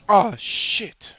Oh shit.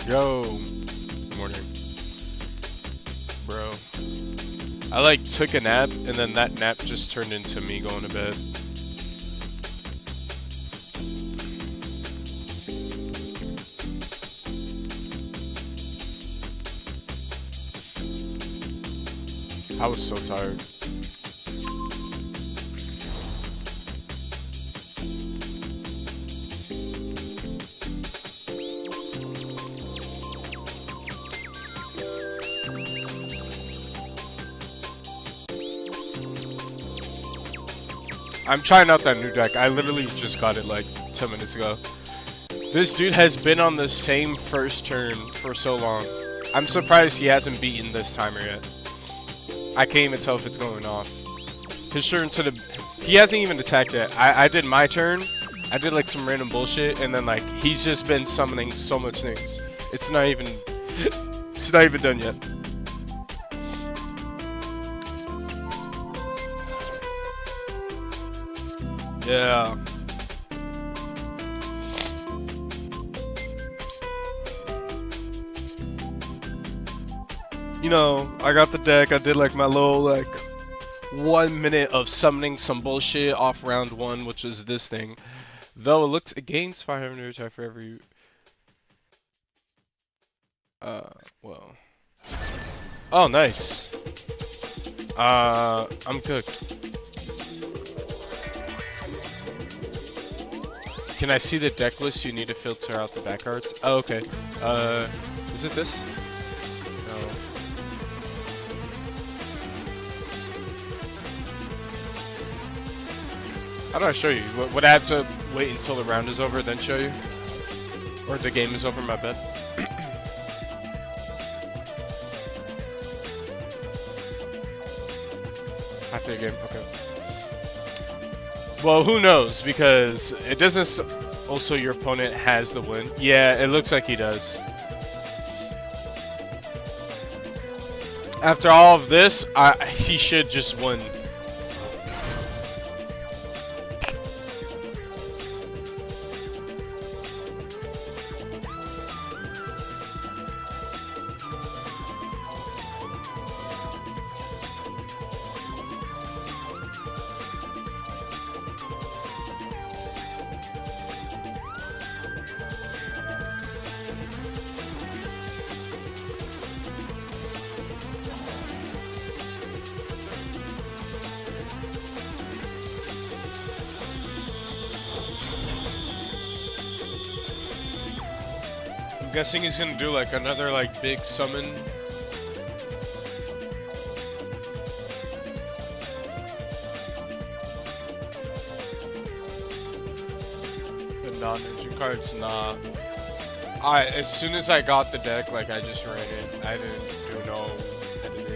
Yo, morning, bro. I like took a nap and then that nap just turned into me going to bed. I was so tired. I'm trying out that new deck. I literally just got it like 10 minutes ago. This dude has been on the same first turn for so long. I'm surprised he hasn't beaten this timer yet. I can't even tell if it's going off. His turn to the... He hasn't even attacked yet. I did my turn. I did like some random bullshit and then like he's just been summoning so much things. It's not even... It's not even done yet. Yeah. You know, I got the deck, I did like my little like 1 minute of summoning some bullshit off round 1, which is this thing. Though it gains 500 attack for every well. Oh nice. I'm cooked. Can I see the deck list? You need to filter out the back cards. Oh, okay. Is it this? No. How do I show you? Would I have to wait until the round is over, then show you? Or the game is over, my bad. After the game, okay. Well, who knows, because it doesn't... Also, your opponent has the win. Yeah, it looks like he does. After all of this, he should just win. I'm guessing he's gonna do like another like big summon. The non-engine cards, nah. As soon as I got the deck, like I just ran it. I didn't do no editing.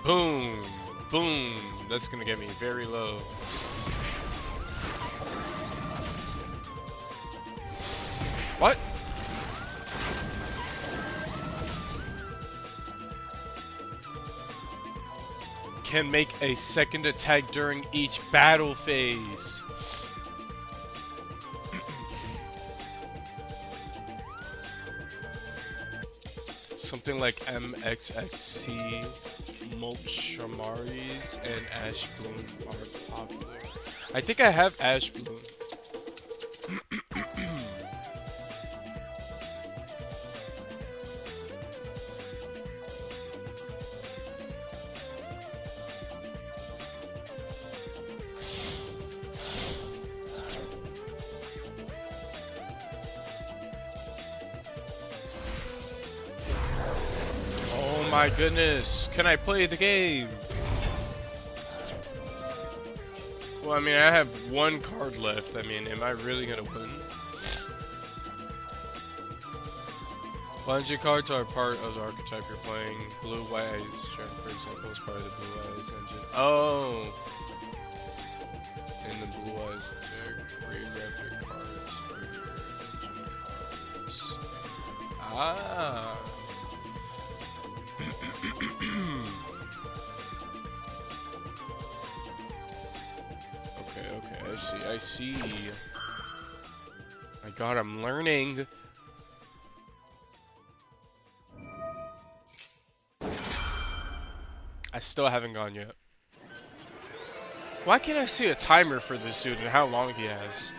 Boom, boom. That's gonna get me very low. What? Can make a second attack during each battle phase. Something like MXXC, Molchamaris, and Ash Bloom are popular. I think I have Ash Bloom. Oh my goodness, can I play the game? Well, I mean, I have one card left. I mean, am I really gonna win? Bungee cards are part of the archetype you're playing. Blue White Eyes Strength, for example, is part of the Blue Eyes engine. Oh! In the Blue Eyes deck, create raptor cards for your engine cards. Ah! I see. My god, I'm learning. I still haven't gone yet. Why can't I see a timer for this dude and how long he has?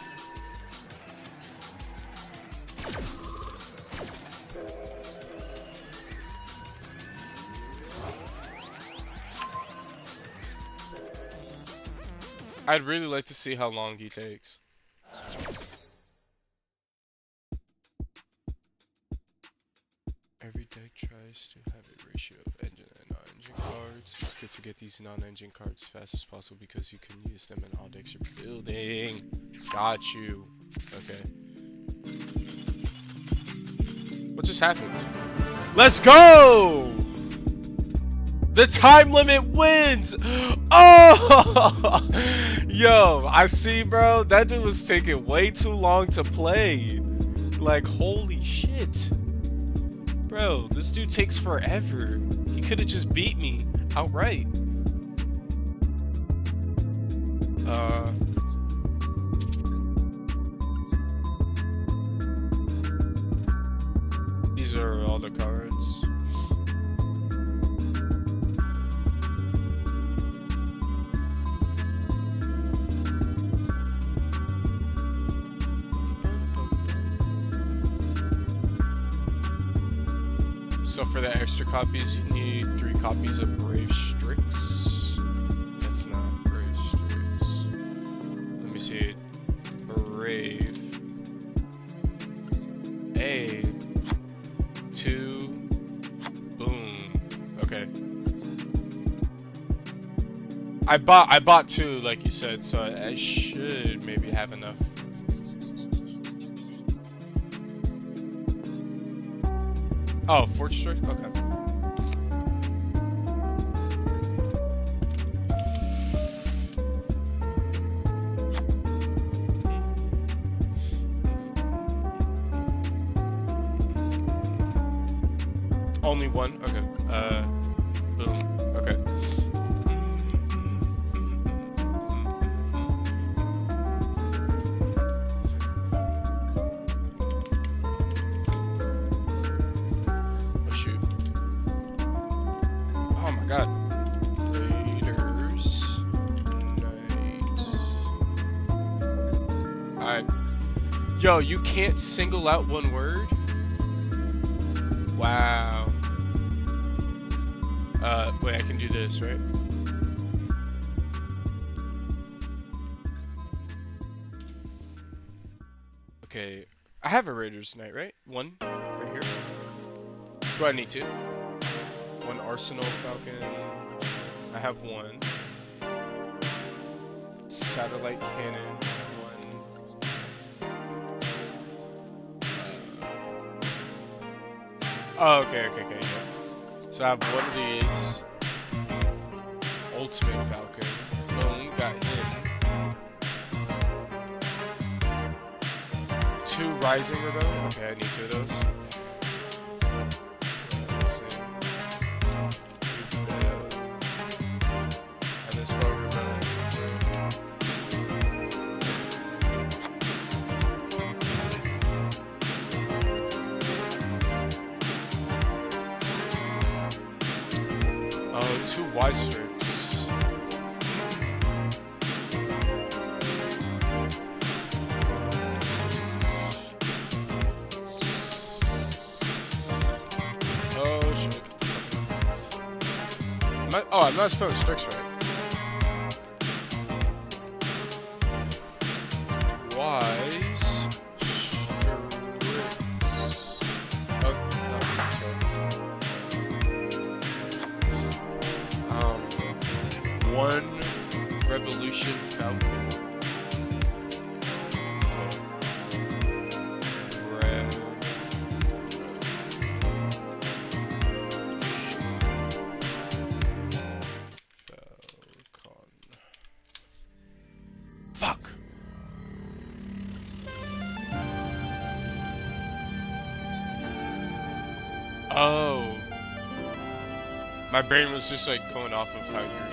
I'd really like to see how long he takes. Every deck tries to have a ratio of engine and non-engine cards. It's good to get these non-engine cards as fast as possible because you can use them in all decks you're building. Got you. Okay. What just happened? Let's go! The time limit wins! Oh! Yo, I see, bro. That dude was taking way too long to play. Like, holy shit. Bro, this dude takes forever. He could have just beat me outright. These are all the cards. So for the extra copies, you need 3 copies of Brave Strix. That's not Brave Strix. Let me see. Brave. A. 2. Boom. Okay. I bought 2, like you said, so I should maybe have enough. Oh, Forge Strike? Okay. Only one? Okay. Boom. Okay. God. Raiders. Knights. Alright. Yo, you can't single out one word? Wow. Wait, I can do this, right? Okay. I have a Raiders Knight, right? One. Right here. Do I need 2? One Arsenal Falcon. I have 1. Satellite Cannon. 1. Oh, okay, yeah. So I have 1 of these. Ultimate Falcon. Boom, got him. 2 Rising Rebellion. Okay, I need 2 of those. Oh, 2 Wise Strix. Oh shit. I'm not spelling Strix right. Wise Strix. Oh, no, okay. 1 Revolution Falcon. Fuck. Oh. My brain was just like going off of how you were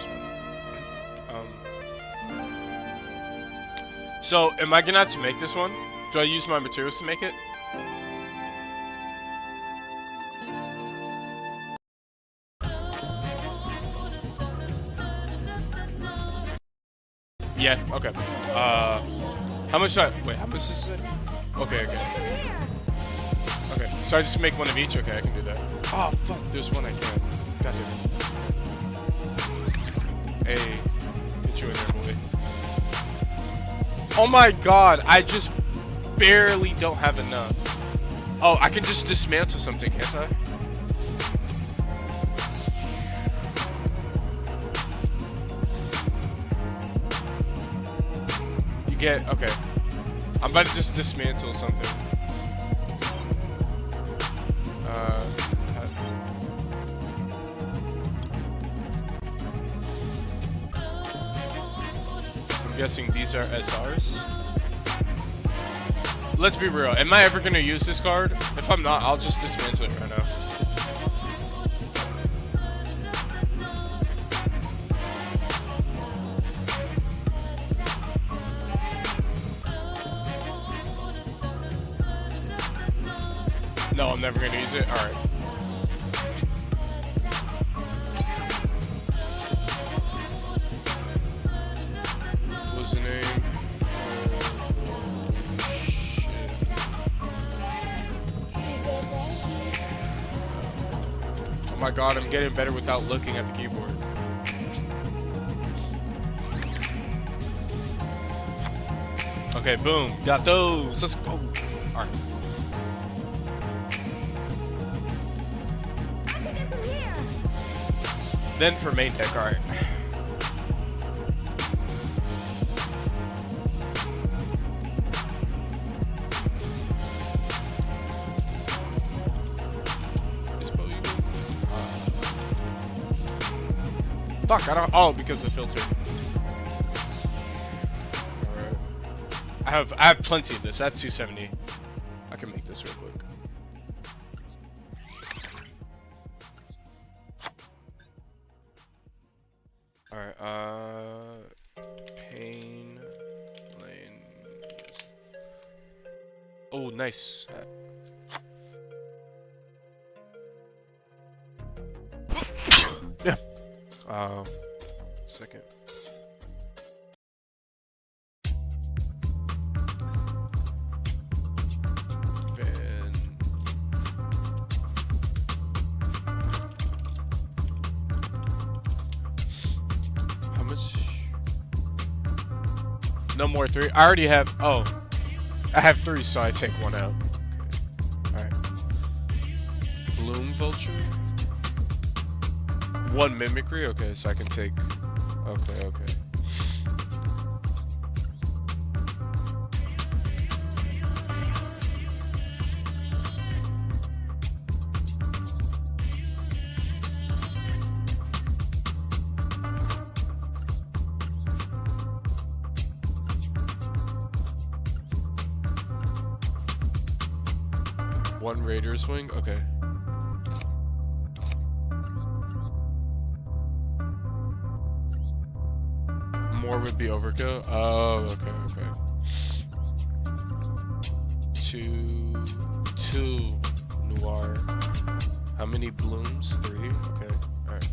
So, am I gonna have to make this one? Do I use my materials to make it? Yeah, okay. How much do I, wait, how much is it? Okay, okay. Okay, so I just make one of each? Okay, I can do that. Oh, fuck, there's one I can't. God damn it. Hey, get you in there, boy. Oh my god, I just barely don't have enough. Oh, I can just dismantle something, can't I? You get, okay. I'm about to just dismantle something. I'm guessing these are SRs. Let's be real. Am I ever gonna use this card? If I'm not, I'll just dismantle it right now. No, I'm never gonna use it. All right. What's the name? Oh my god, I'm getting better without looking at the keyboard. Okay, boom. Got those. Let's go. All right. Then for main deck, alright. Fuck, I don't. Oh, because of the filter. Alright. I have plenty of this. I have 270. I can make this real quick. Alright, pain lane. Oh, nice. Yeah. Second. No more 3. I already have. Oh, I have 3, so I take 1 out. Okay. All right. Bloom Vulture. 1 Mimicry. Okay, so I can take. Okay, okay. One Raider's Wing? Okay. More would be overkill? Oh, okay, okay. Two Noir. How many blooms? 3? Okay, alright.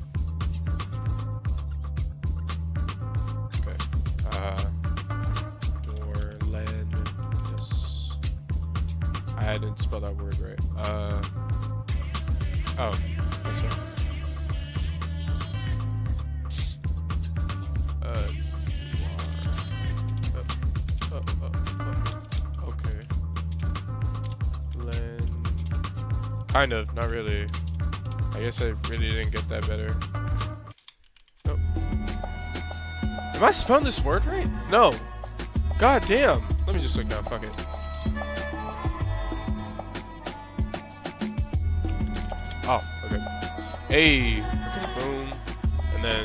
Okay. I didn't spell that word right. Oh, that's right. Okay. Len. Kind of, not really. I guess I really didn't get that better. Oh. Am I spelling this word right? No. God damn. Let me just look now, fuck it. Oh, okay. Hey, okay, boom, and then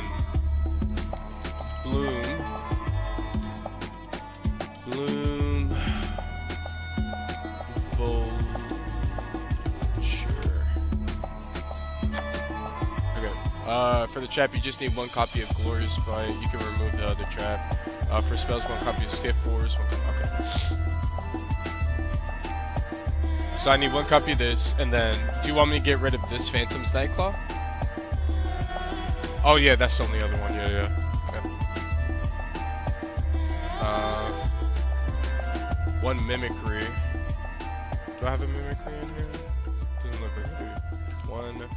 bloom, vulture. Okay. For the trap, you just need 1 copy of Glorious Bite. You can remove the other trap. For spells, 1 copy of Skip Force. Okay. So I need 1 copy of this, and then do you want me to get rid of this Phantom's Nightclaw? Oh yeah, that's the only other one. Yeah. Okay. 1 Mimicry. Do I have a Mimicry in here? Doesn't look like I do. 1 Mimicry.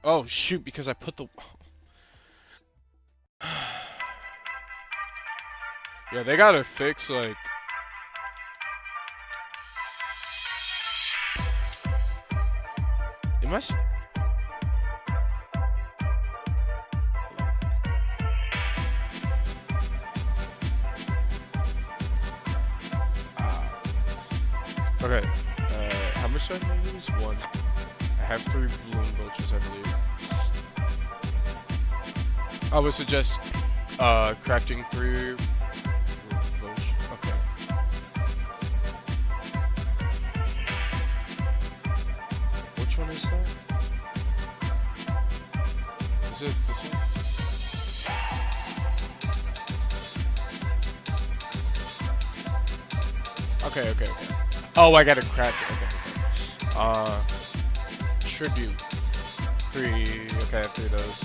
Oh shoot, because I put the... Yeah, they gotta fix, like... It must... Okay, how much do I need to use? 1. I have 3 balloon vultures, I believe. I would suggest crafting 3 vultures. Okay. Which one is that? Is it this one? Okay. Oh, I gotta craft it. Okay. Tribute. 3. Okay, I have 3 of those.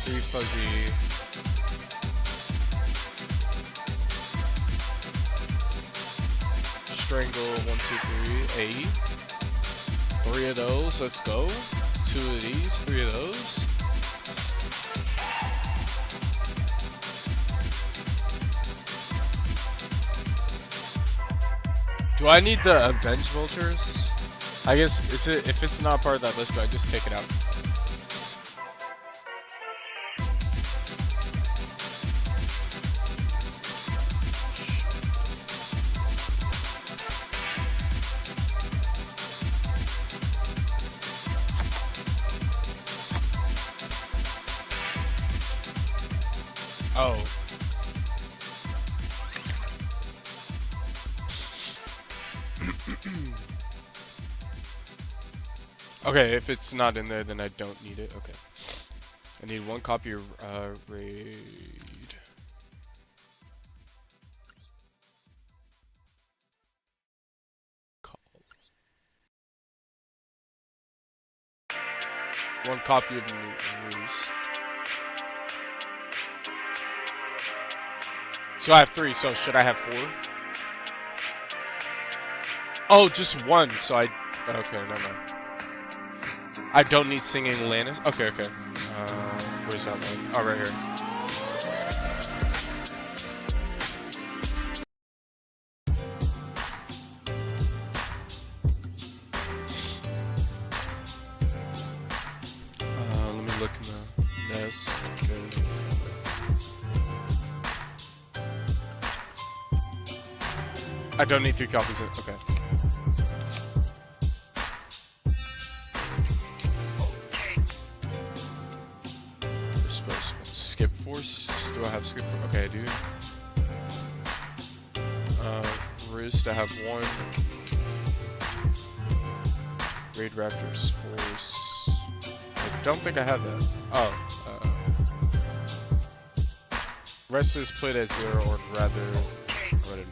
3 fuzzy. Strangle. 1, 2, 3. 8. 3 of those. Let's go. 2 of these. 3 of those. Do I need the Avenge Vultures? I guess if it's not part of that list, I just take it out. Oh. Okay, if it's not in there, then I don't need it. Okay. I need 1 copy of Raid. Call. 1 copy of Roost. So I have 3, so should I have 4? Oh, just 1, so I... Okay, never mind. I don't need Singing Lannis. Okay. Where's that one? Oh, right here. Let me look in the nest. Okay. I don't need 3 copies of... Okay. Skip Force? Do I have Skip Force? Okay, I do. Wrist, I have 1. Raid Raptors Force. I don't think I have that. Oh. Rest is played at 0, or rather... Okay.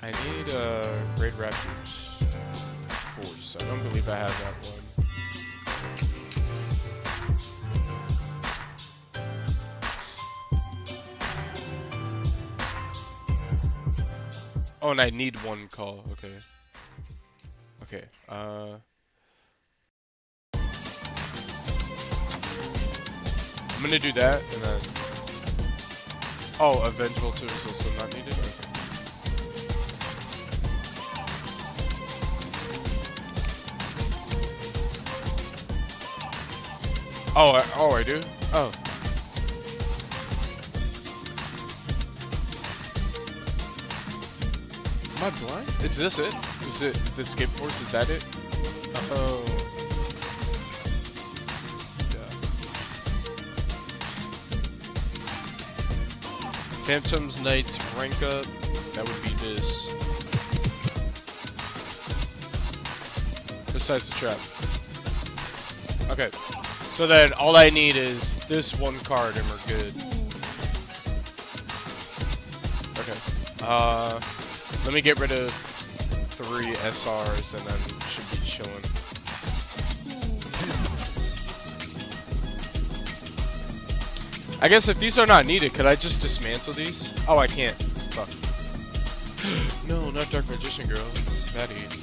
I need Raid Raptors Force. I don't believe I have that one. Oh, and I need 1 call. Okay. I'm gonna do that, and then... Oh, Avenge Vulture is also not needed? Okay. Oh, I do? Oh. Am I blind? Is this it? Is it the Escape Force? Is that it? Oh. Yeah. Phantom's Knights rank up. That would be this. besides the trap. Okay. So then all I need is this one card and we're good. Okay. Let me get rid of 3 SRs and then should be chilling. I guess if these are not needed, could I just dismantle these? Oh, I can't. Fuck. No, not Dark Magician Girl. Fatty.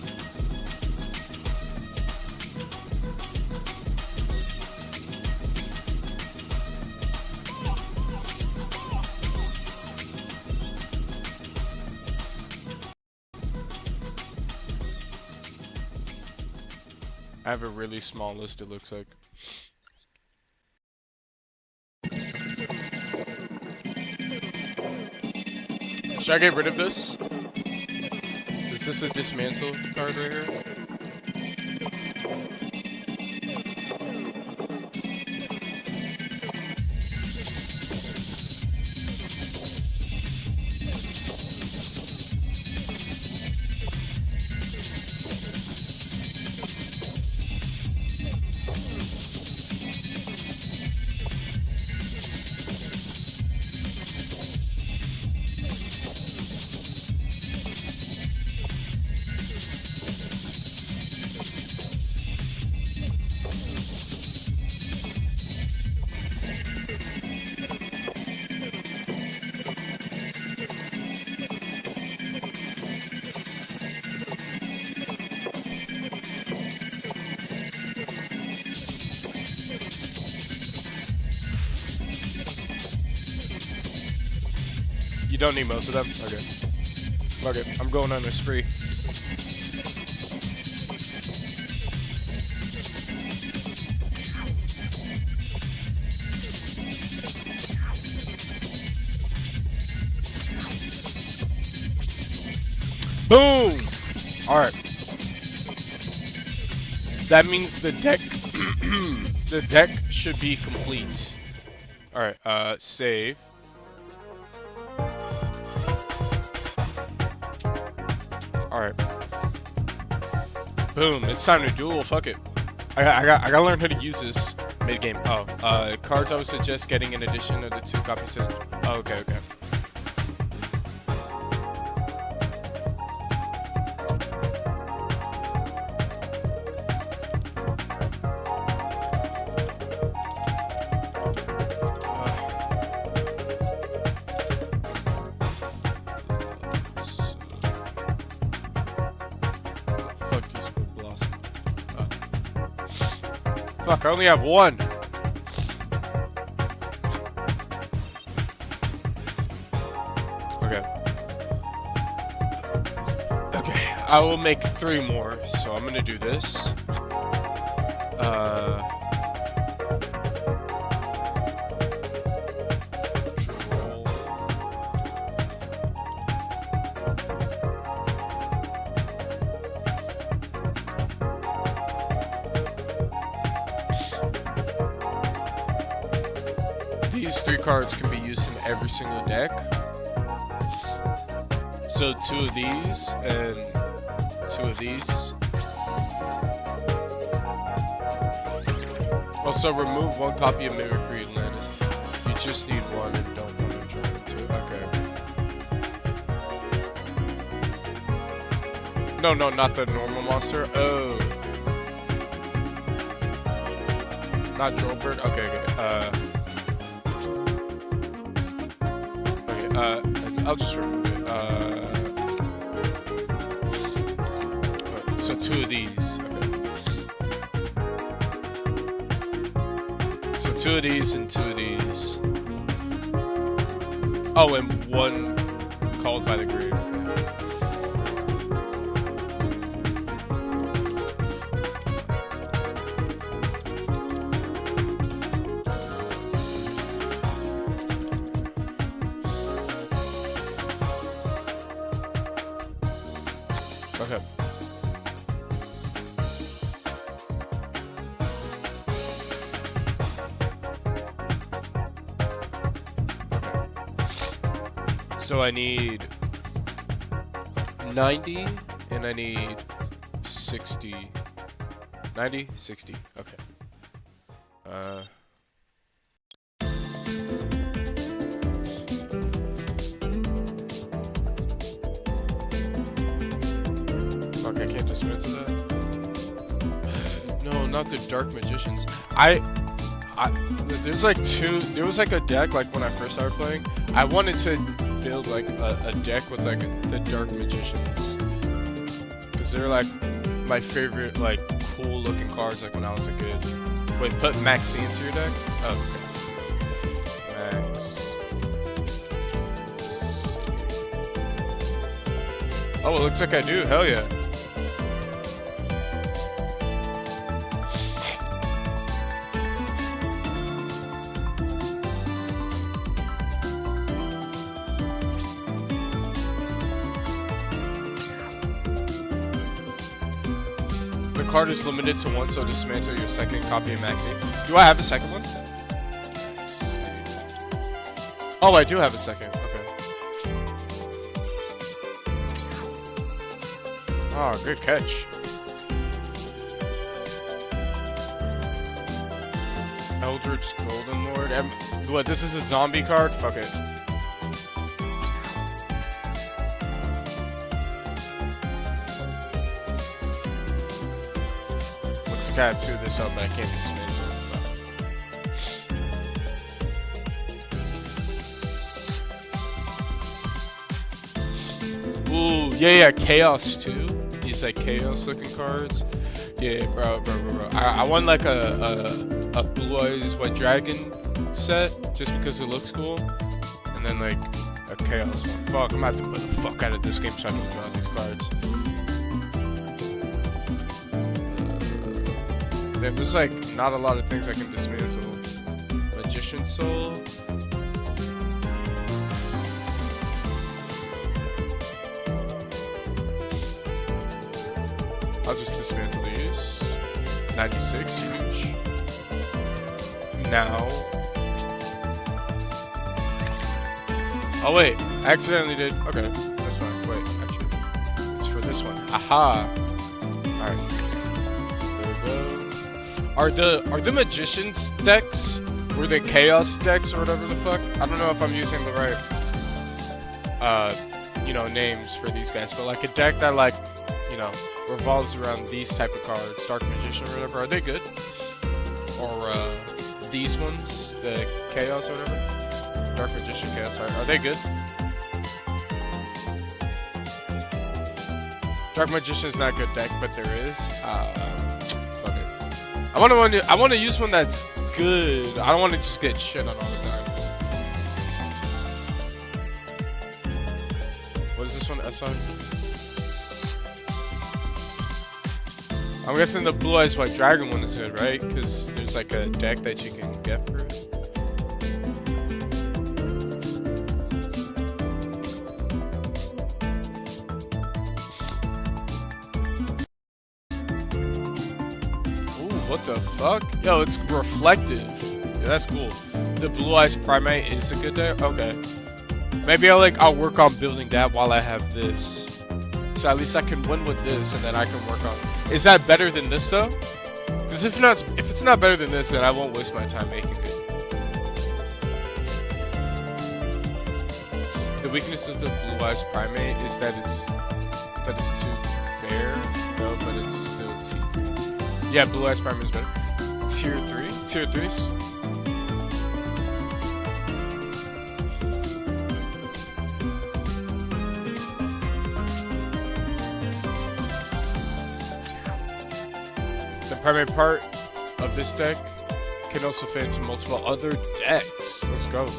I have a really small list, it looks like. Should I get rid of this? Is this a dismantle card right here? You don't need most of them? Okay. Okay, I'm going on a spree. Boom! Alright. That means the deck the deck should be complete. Alright, save. Alright. Boom, it's time to duel, fuck it. I gotta learn how to use this mid-game. Oh, cards I would suggest getting in addition of the 2 copies of... Oh, okay, okay. Fuck, I only have 1. Okay. Okay, I will make 3 more, so I'm gonna do this. These 3 cards can be used in every single deck. So 2 of these and 2 of these. Also remove 1 copy of Mimicry Atlantis. You just need 1 and don't want to draw it 2. Okay. No, not the normal monster. Oh. Not Drollbird? Okay, I'll just remove it. So 2 of these. Okay. So 2 of these and 2 of these. Oh, and 1 called by the grave. Okay. So I need 90 and I need 60 90, 60. Okay. Fuck, I can't dismantle that. No, not the Dark Magicians. There's like there was like a deck like when I first started playing. I wanted to build like a deck with like the Dark Magicians. Because they're like my favorite like cool looking cards like when I was a kid. Wait, put Maxi into your deck? Oh, okay. Max. Oh, it looks like I do. Hell yeah. The card is limited to one, so dismantle your second copy of Maxi. Do I have a second one? Oh, I do have a second. Okay. Oh, good catch. Eldritch Golden Lord. What, this is a zombie card? Fuck it. I have two of this up, but I can't dismantle it. Ooh, yeah, Chaos too. These like Chaos looking cards. Yeah, bro. I want like a Blue Eyes White Dragon set just because it looks cool, and then like a Chaos one. Fuck, I'm about to put the fuck out of this game so I can draw these cards. There's like not a lot of things I can dismantle. Magician Soul. I'll just dismantle these. 96, huge. Now. Oh wait, I accidentally did. Okay, that's fine. Wait, actually, it's for this one. Aha. All right. Are the Magicians decks, or the Chaos decks, or whatever the fuck? I don't know if I'm using the right, you know, names for these guys, but like a deck that like, you know, revolves around these type of cards, Dark Magician or whatever, are they good? Or these ones, the Chaos or whatever, Dark Magician, Chaos, are they good? Dark Magician is not a good deck, but there is. I want to use one that's good. I don't want to just get shit on all the time. What is this one? SI? I'm guessing the Blue Eyes White Dragon one is good, right? Because there's like a deck that you can get for it. What the fuck? Yo, it's reflective. Yeah, that's cool. The Blue Eyes Primate is a good deck? Okay. Maybe I'll work on building that while I have this. So at least I can win with this and then I can work on. Is that better than this though? Because if it's not better than this, then I won't waste my time making it. The weakness of the Blue Eyes Primate is that it's too fair. No, but it's still T3. Yeah, Blue Eyes Primate is better. Tier 3? Tier 3s? The primary part of this deck can also fit into multiple other decks. Let's go.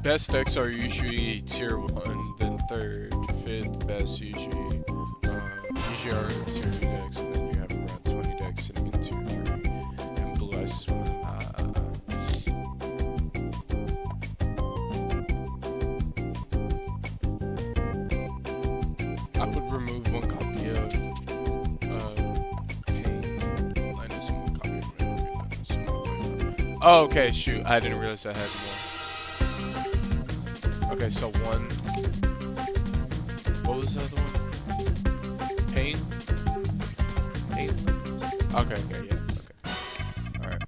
Best decks are usually tier 1, then 3rd, 5th best usually are tier 2 decks, and then you have around 20 decks sitting in tier 3, and Blue Ice is one of them. I would remove one copy of Pain, minus one copy of Memory. Oh, okay, shoot, I didn't realize I had more. Okay, so one. What was the other one? Pain? Pain? Okay, yeah, okay. Alright.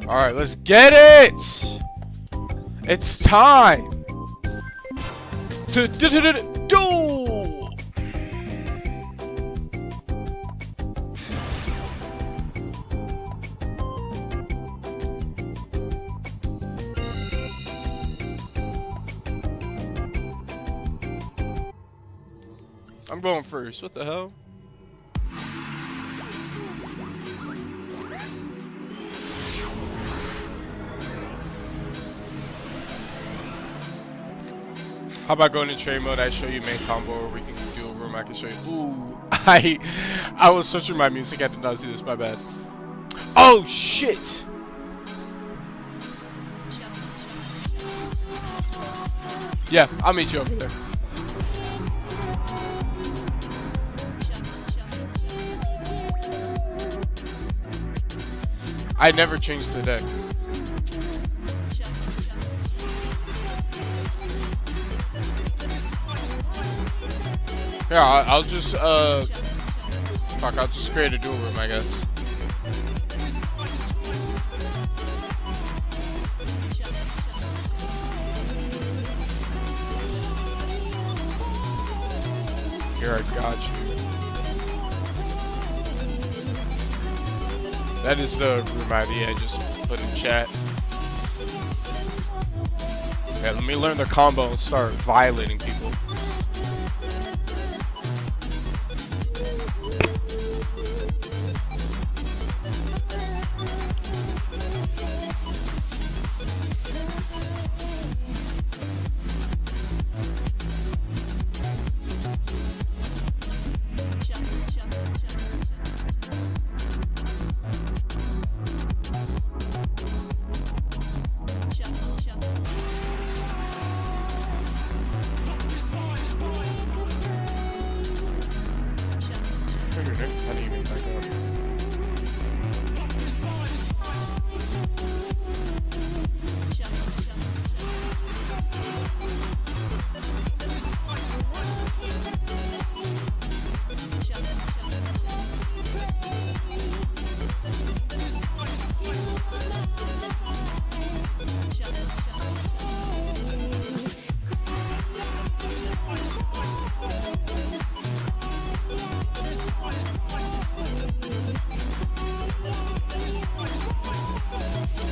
Alright, let's get it! It's time to do! I'm going first. What the hell? How about going to trade mode? I show you main combo, or we can do a room. I can show you. Ooh, I was switching my music. I did not see this. My bad. Oh shit! Yeah, I'll meet you over there. I never changed the deck. Yeah, I'll just fuck, I'll just create a dual room, I guess. Here, I got you. That is the room ID I just put in chat. Yeah, let me learn the combo and start violating people.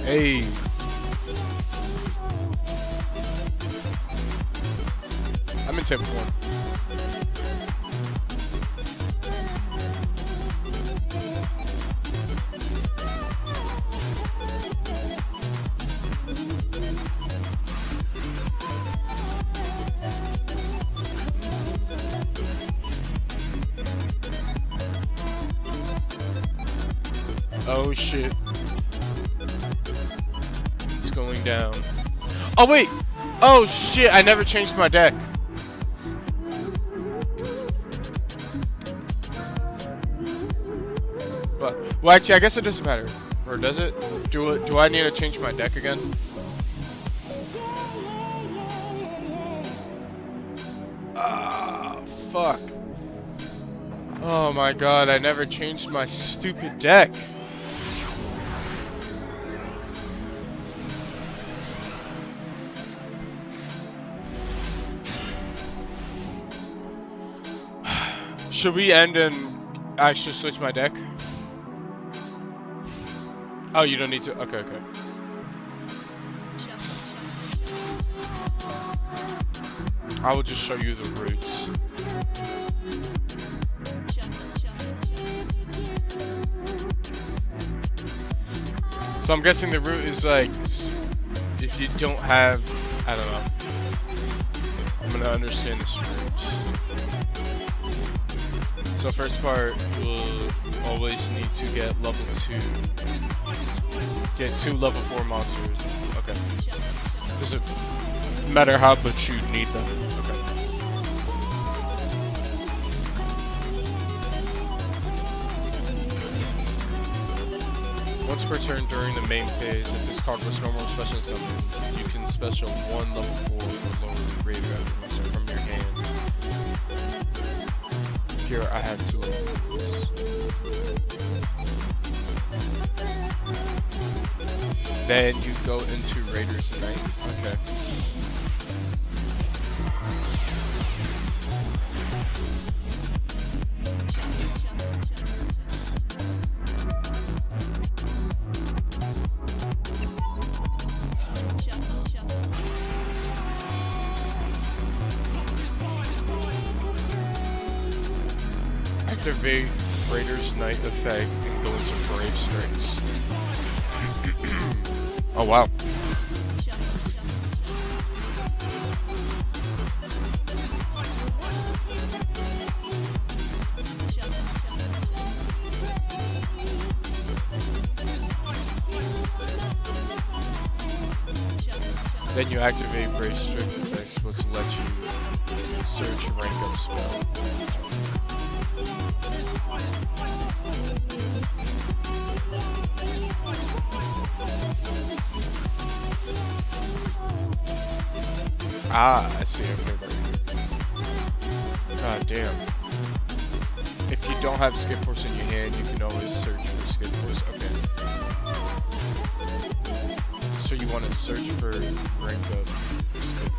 Hey. I'm in table 1. Oh shit. It's going down. Oh wait! Oh shit, I never changed my deck. But, well actually I guess it doesn't matter. Or does it? Do I need to change my deck again? Ah, fuck. Oh my god, I never changed my stupid deck. Should we end and I should switch my deck? Oh, you don't need to. Okay, okay. I will just show you the roots. So I'm guessing the route is like, if you don't have, I don't know. I'm gonna understand this route. So first part, you will always need to get level 2. Get 2 level 4 monsters. Okay. Doesn't matter how much you need them. Okay. Once per turn during the main phase, if this card was normal special summon, you can special 1 level 4 or lower graveyard monster from your hand. Here I have 2 level 4s. Then you go into Raider's Night. Okay. Activate Raider's Night effect and go into Brave Strengths. Oh wow. Then you activate Brave Strength effects, which lets you search rank up spell. Ah, I see. Okay, right here. God damn. If you don't have Skip Force in your hand, you can always search for Skip Force. Okay. So you want to search for rank up Skip.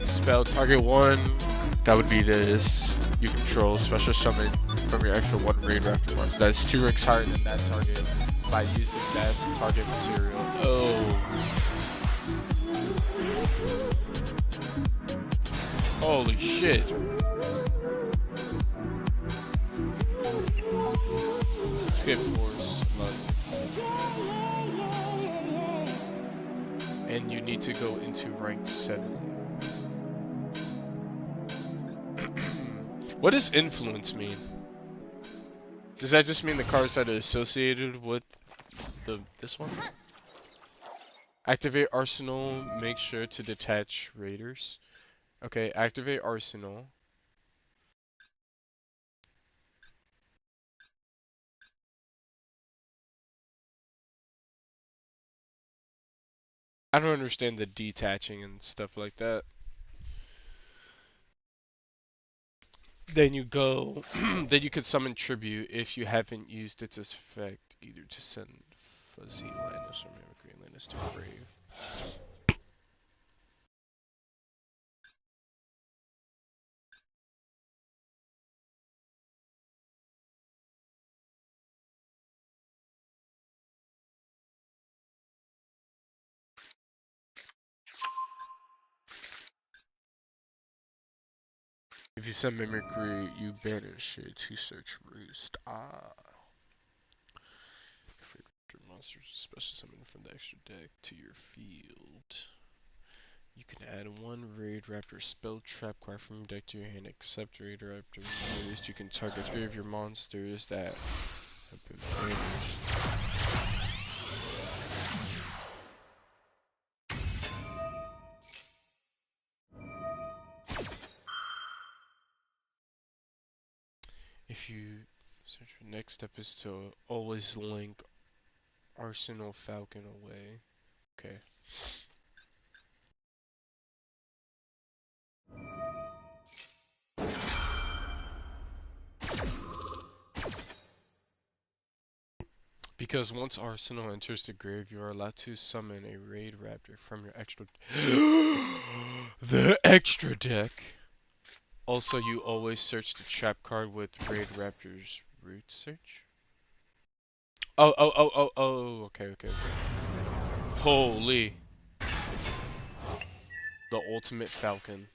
Spell target 1. That would be this. You control special summon from your extra 1 raid rafter monster. That is 2 ranks higher than that target by using that as a target material. Oh. Holy shit. Skip Force. And you need to go into rank 7. What does influence mean? Does that just mean the cards that are associated with this one? Activate Arsenal, make sure to detach Raiders. Okay, activate Arsenal. I don't understand the detaching and stuff like that. Then you go, then you can summon Tribute if you haven't used its effect, either to send Fuzzy Linus or Mimicry Linus to Grave. If you send Mimicry, you banish it to search Roost. Ah. Monsters special summon from the extra deck to your field. You can add 1 Raid Raptor spell trap card from your deck to your hand, except Raid Raptor released. You can target 3 of your monsters that have been banished. If you search for next step is to always link Arsenal Falcon away. Okay. Because once Arsenal enters the grave, you are allowed to summon a Raid Raptor from your extra the extra deck. Also, you always search the trap card with Raid Raptor's root search. Oh, okay. Holy. The ultimate Falcon.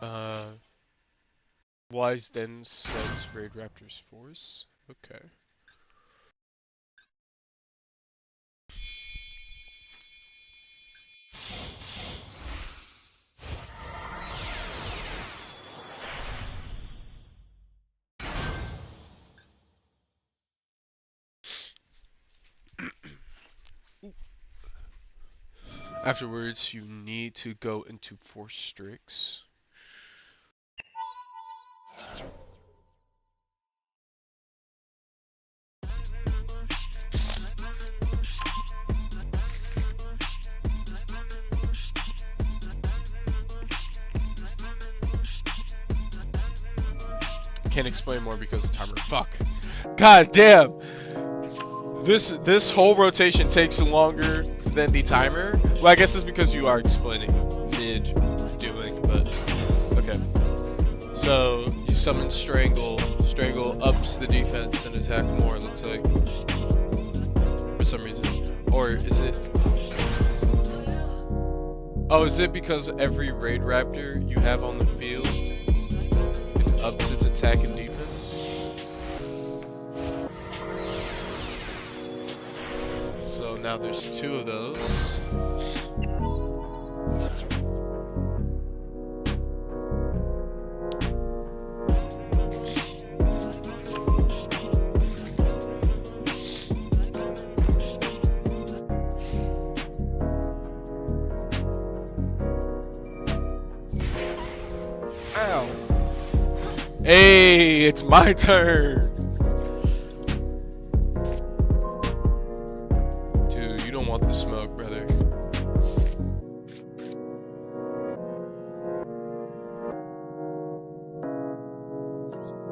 Uh, Wise then sets Raid Raptor's force. Okay. Afterwards, you need to go into Force Strix. Can't explain more because of the timer. Fuck. God damn. This whole rotation takes longer than the timer. Well, I guess it's because you are explaining mid doing, but okay. So you summon Strangle. Strangle ups the defense and attack more. It looks like for some reason, or is it? Oh, is it because every Raid Raptor you have on the field it ups its attack and defense? So now there's 2 of those. Ow. Hey, it's my turn. Dude, you don't want the smoke, brother.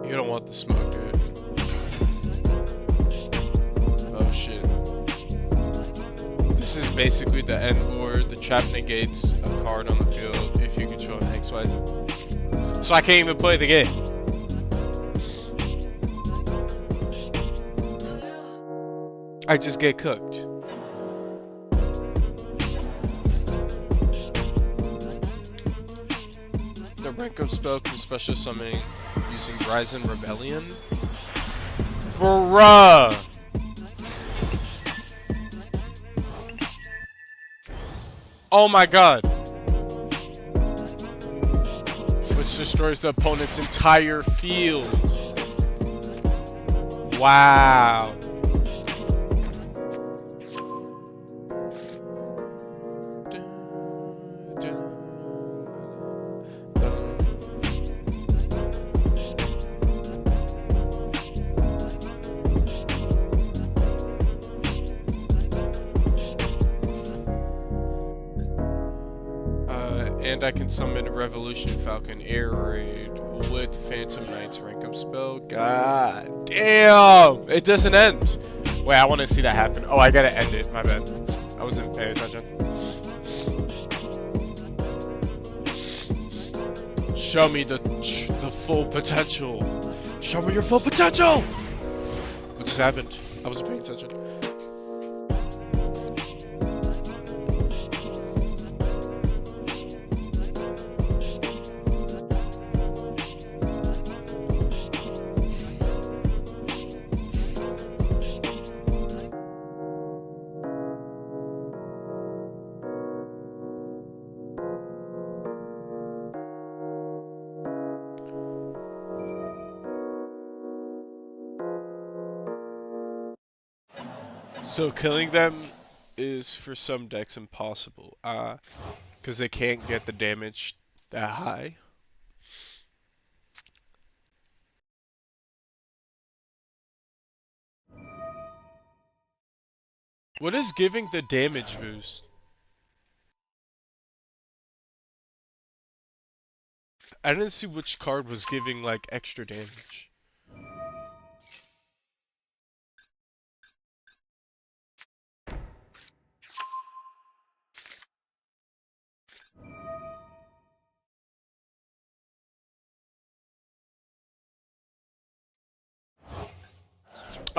You don't want the smoke, dude. Oh shit. This is basically the end board. The trap negates a card on the field if you control an XYZ. So I can't even play the game. I just get cooked. The rank up spell can special summon using Ryzen Rebellion. Bruh! Oh my god! Which destroys the opponent's entire field. Wow. And I can summon a Revolution Falcon Air Raid with Phantom Knight's rank up spell. God damn! It doesn't end! Wait, I want to see that happen. Oh, I gotta end it. My bad. I wasn't paying attention. Show me the full potential. Show me your full potential! What just happened? I wasn't paying attention. So killing them is for some decks impossible, because they can't get the damage that high. What is giving the damage boost? I didn't see which card was giving like extra damage.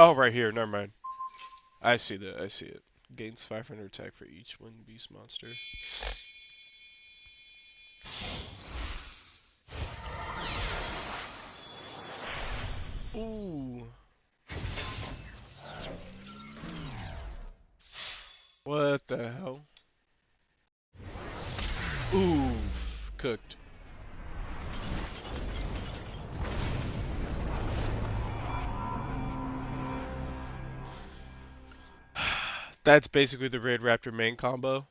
Oh, right here. Never mind. I see that. I see it. Gains 500 attack for each winged beast monster. Ooh. What the hell? Ooh. Cooked. That's basically the Raid Raptor main combo.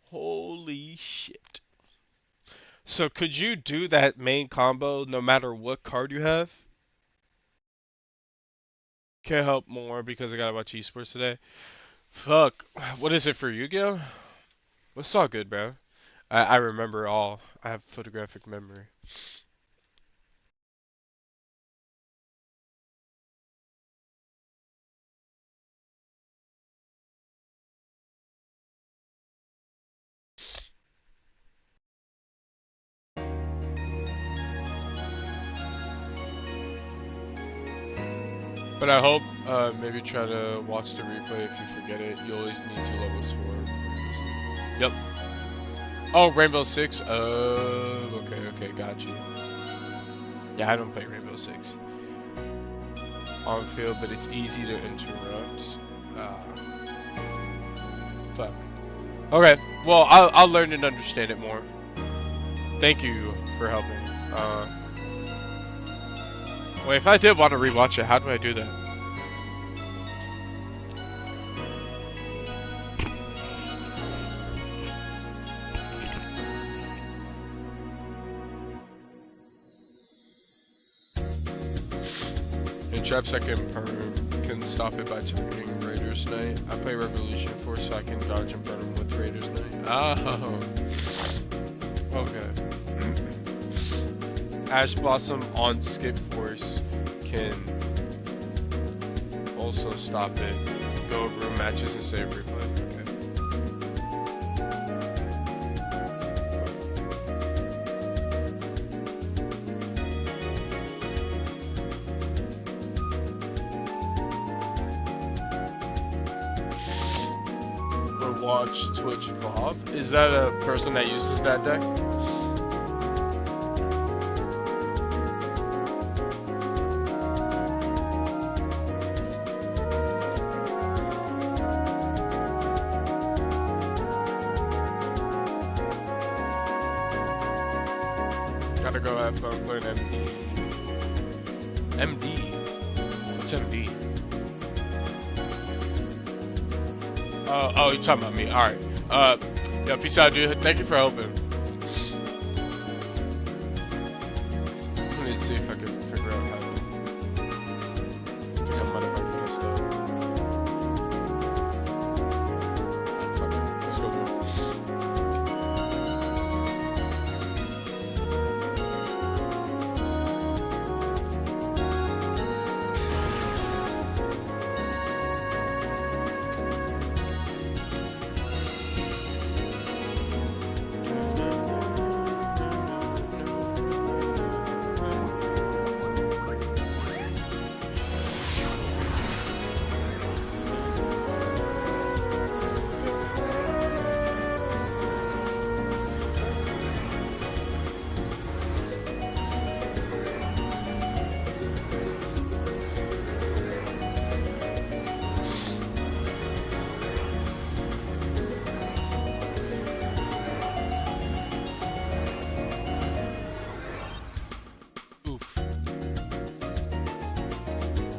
Holy shit. So could you do that main combo no matter what card you have? Can't help more because I gotta watch esports today. Fuck. What is it for Yu-Gi-Oh? It's all good, bro. I remember all. I have photographic memory. But I hope maybe try to watch the replay if you forget it. You always need 2 levels for. Yep. Oh, Rainbow Six. Oh, okay, got you. Yeah, I don't play Rainbow Six on field, but it's easy to interrupt. Fuck. Okay, well, I'll learn and understand it more. Thank you for helping. Wait, if I did want to rewatch it, how do I do that? In traps I can stop it by targeting Raiders Knight. I play Revolution Force so I can dodge and burn him with Raiders Knight. Oh. Okay. Ash Blossom on Skip Force can also stop it. Go over matches and save replay. Watch Twitch Bob. Is that a person that uses that deck? Gotta go have fun playing MD. MD? What's MD? Oh, you're talking about me. Alright. Yeah, peace out, dude. Thank you for helping. Let me see if I can figure out how to. I think I might have already messed up. Fuck it. Let's go do it.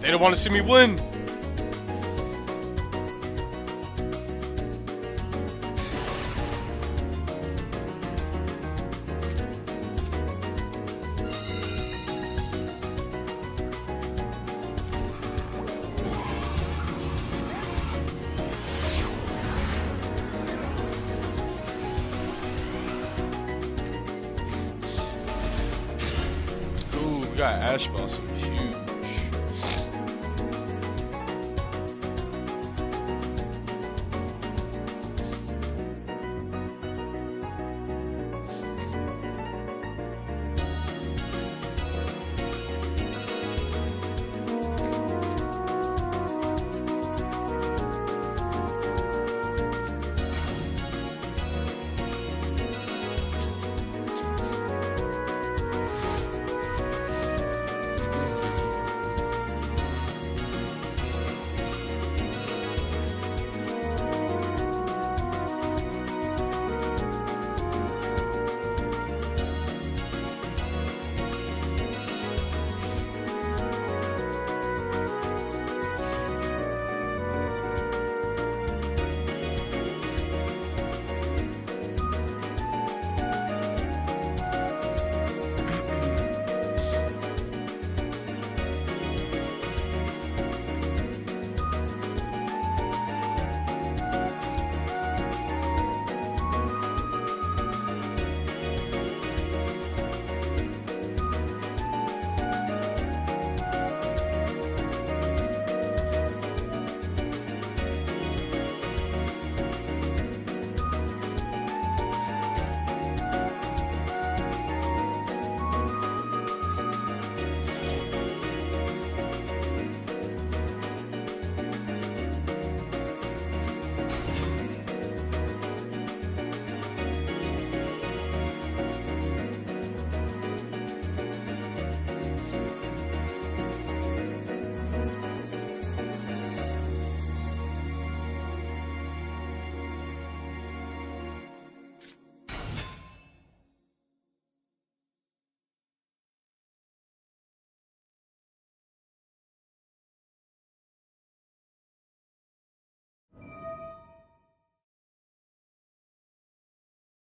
They don't want to see me win. Ooh, we got Ash Blossom. Huge.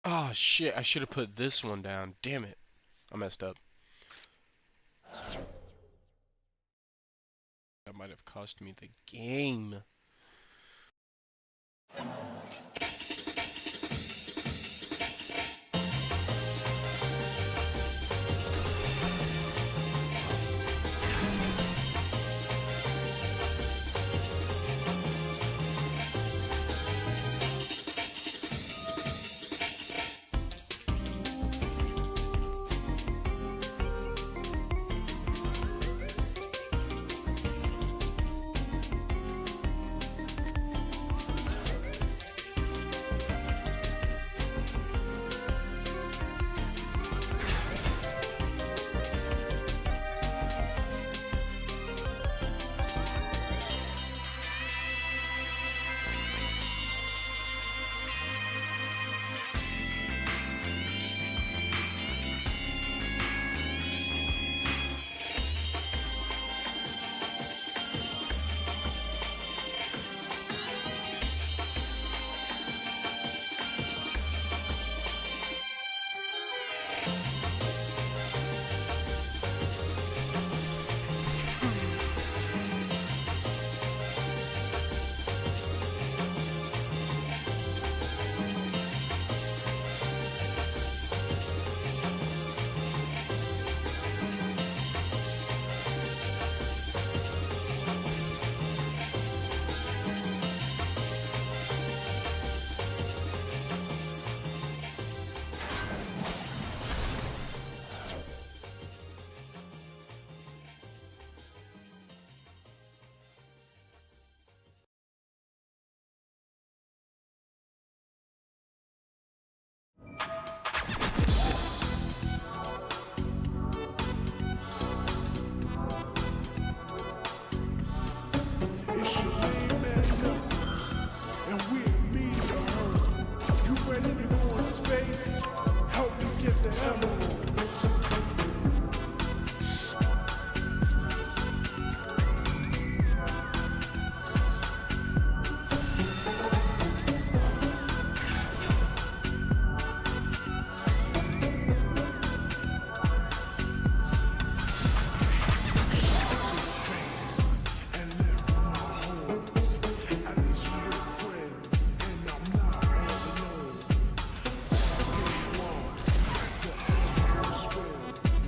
Oh shit, I should have put this one down. Damn it. I messed up. That might have cost me the game.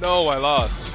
No, I lost.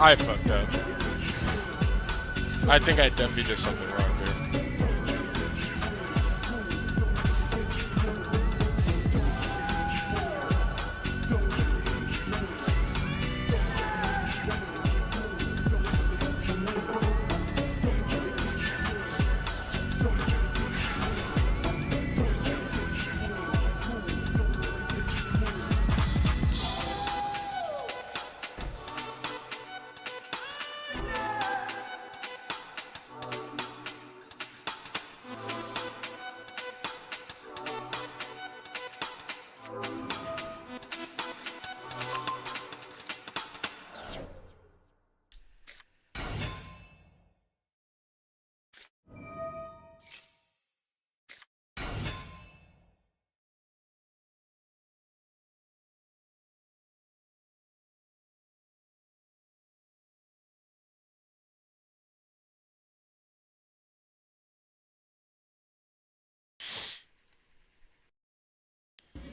I fucked up. I think I definitely did something wrong here.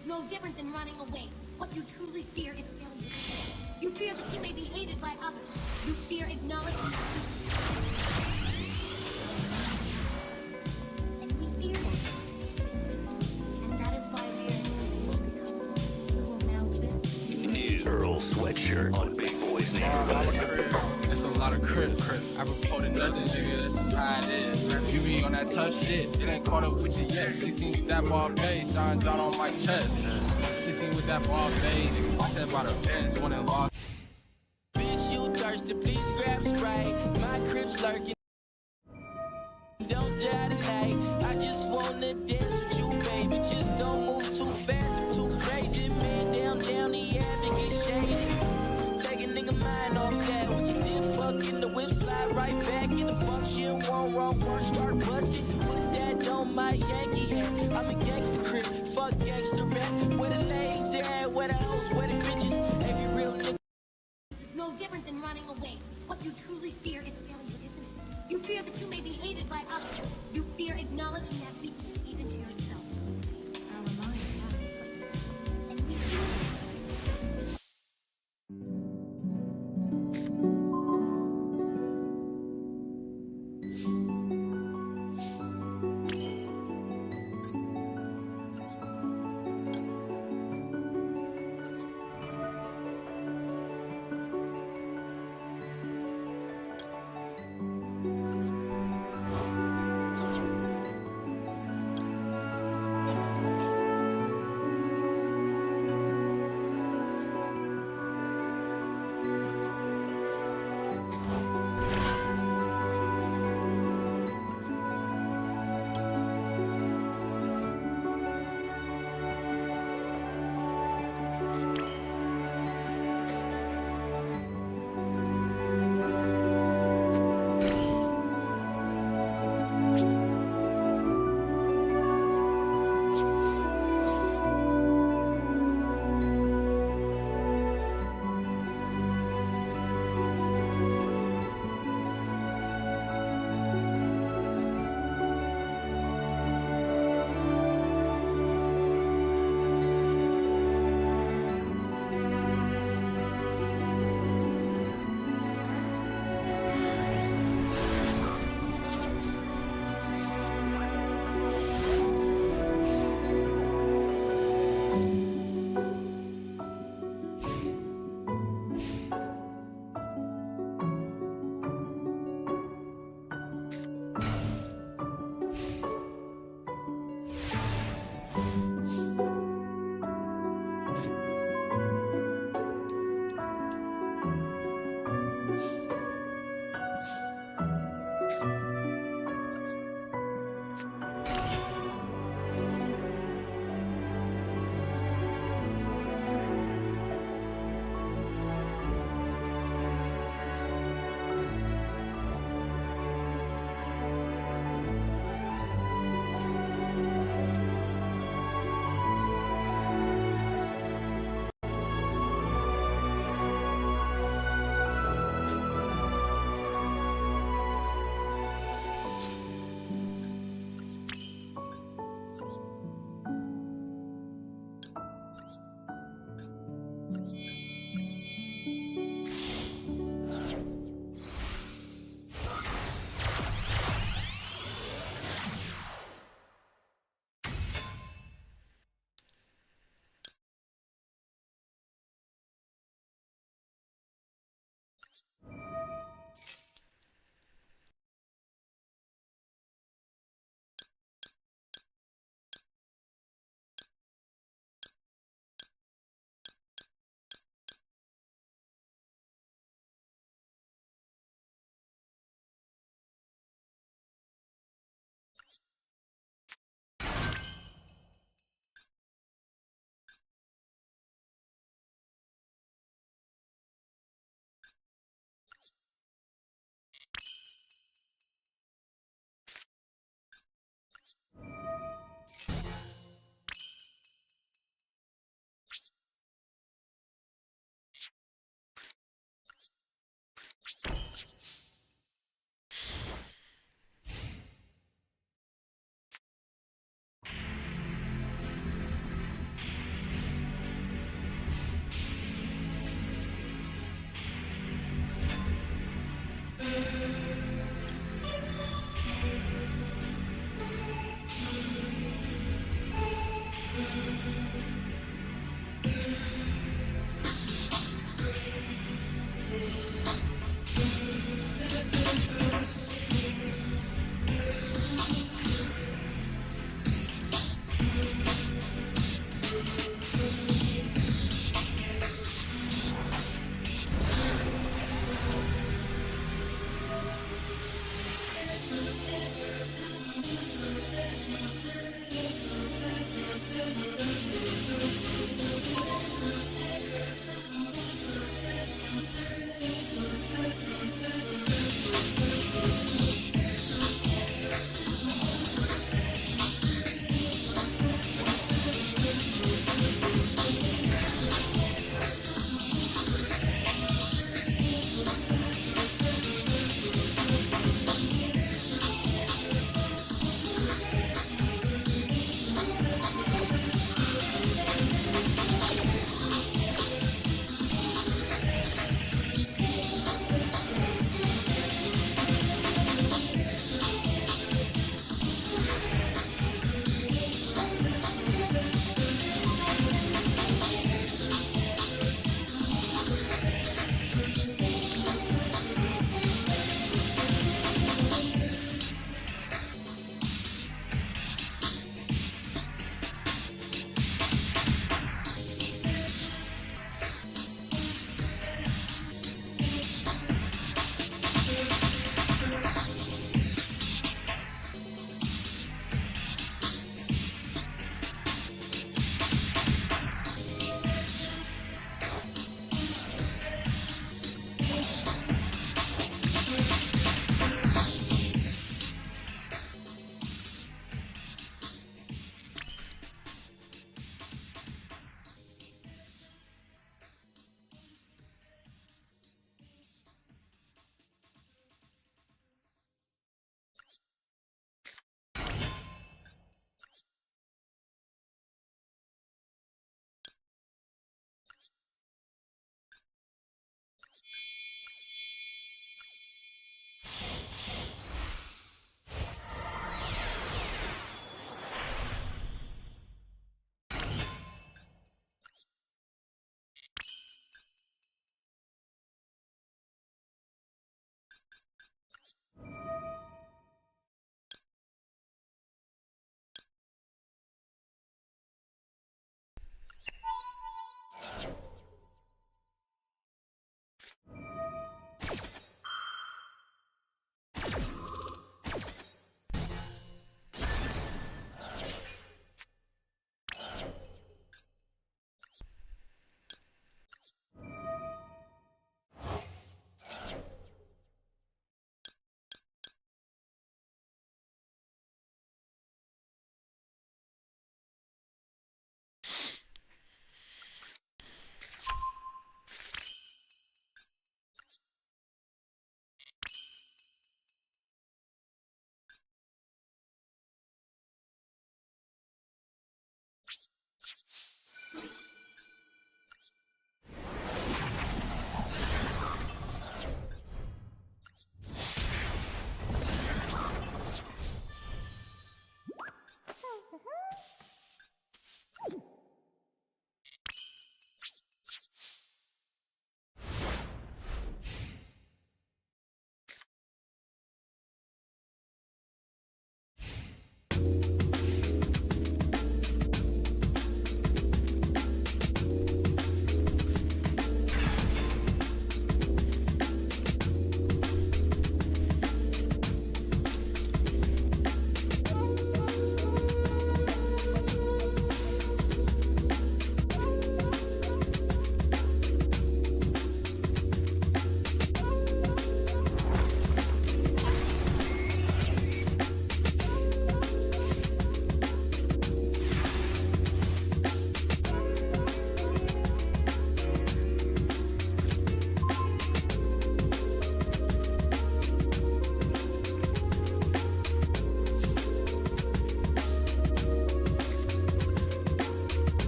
No different than running away. What you truly fear is failure. You fear that you may be hated by others. You fear acknowledgement. And we fear that. And that is why we will now live. New Earl sweatshirt on Big Boy's neighborhood. That's a lot of crips. I reported nothing, nigga. That's just how it is. You be on that tough shit. It ain't caught up with you yet. 16 with that ball base. Sean John on my chest. 16 with that ball base. I said about a bench. One and lost. Bitch, you thirsty. Please grab Sprite. My crib's lurking. Don't die tonight. I just wanna dance with you, baby. Just don't move too fast. I'm too crazy. Man, down the ass and get shady. Take a nigga mind off that. We can still fuck in the whip, slide right back in the function. One wrong word, start busting. With that on my Yankee hat. I'm a gangster crib, fuck gangster rap. Where the ladies at, where the hoes, where the bitches. Every real nigga. This is no different than running away. What you truly fear is failure, isn't it? You fear that you may be hated by others. You fear acknowledging that weakness even to yourself. Our minds have something else. And we fear that.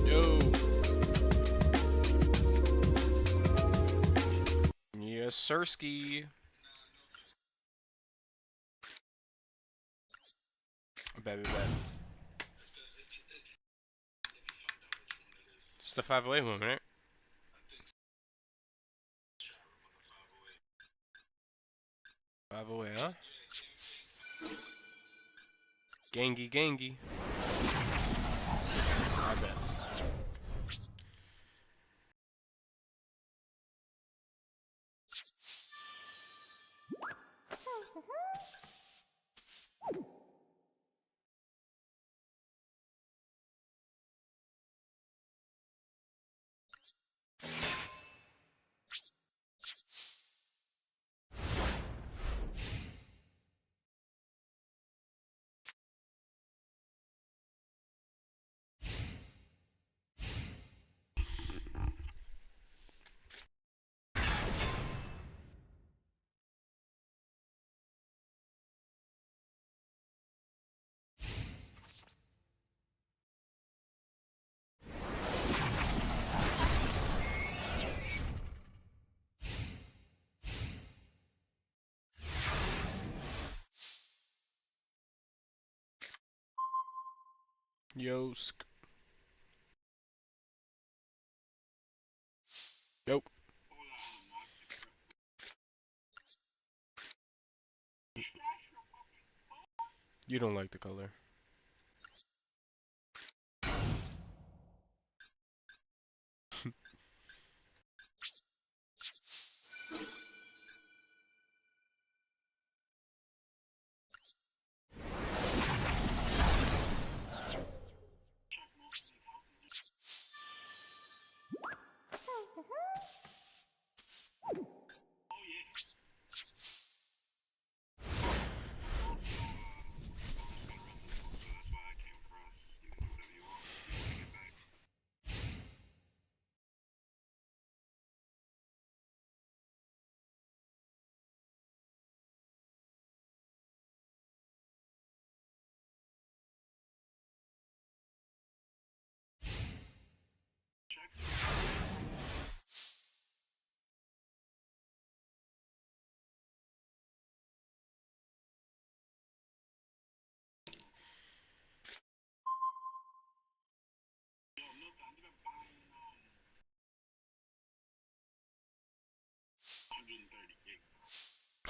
Yo. Yes, Sirski. Bet. It's the 508 one, right? Five away, huh? Gangy. I bet. Yosk. Nope. You don't like the color.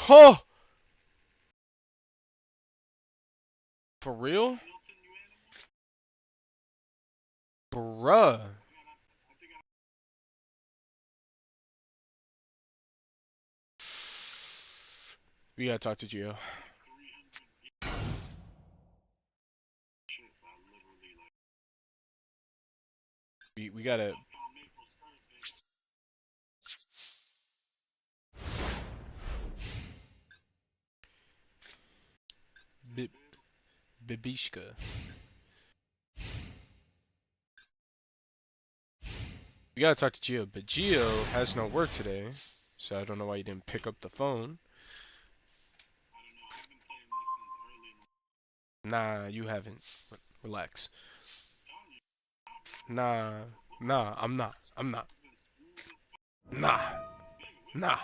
Oh! For real? Bruh. We gotta talk to Gio. We gotta. Bibishka. We gotta talk to Gio, but Gio has no work today, so I don't know why he didn't pick up the phone. Nah, you haven't. Relax. Nah, I'm not. I'm not. Nah, nah.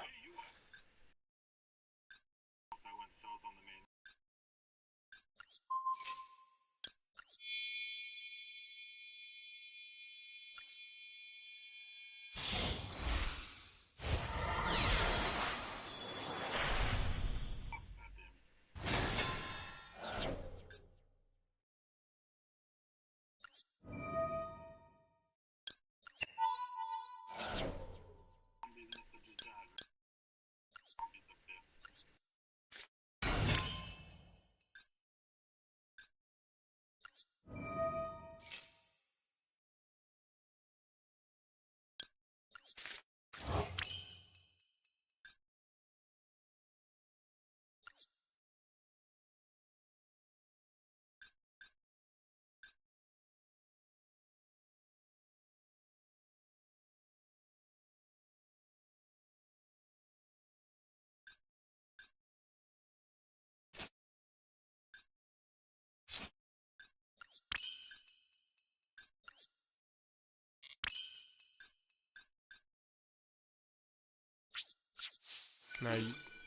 Nah,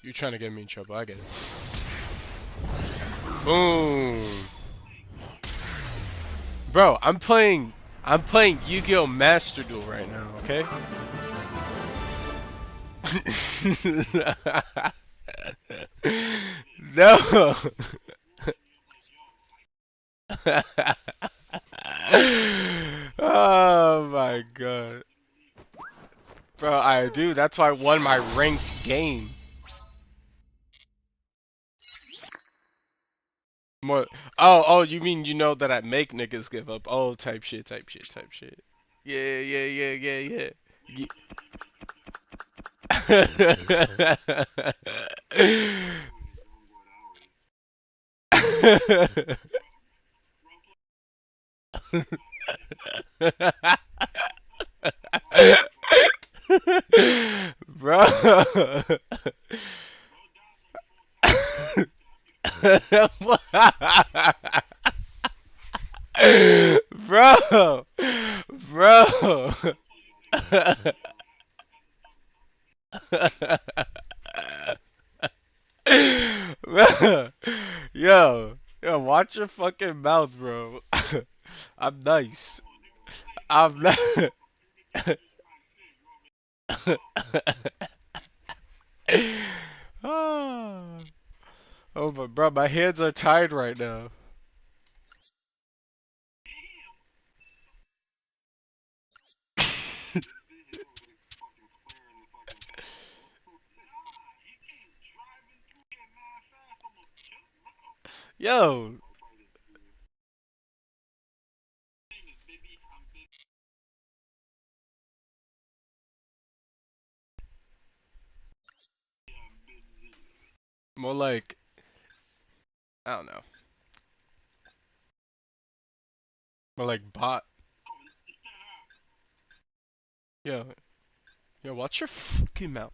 you're trying to get me in trouble. I get it. Boom. Bro, I'm playing Yu-Gi-Oh! Master Duel right now, okay? No. Oh my god. Bro, I do. That's why I won my ranked game. More. Oh, you mean you know that I make niggas give up? Oh, type shit, type shit, type shit. Yeah, yeah, yeah, yeah, yeah. Bro. Bro. Bro. Yo, watch your fucking mouth, bro. I'm nice. I'm not. Oh, oh, but bro, my hands are tied right now. Yo, more like, I don't know, more like bot. Yo, watch your fucking mouth.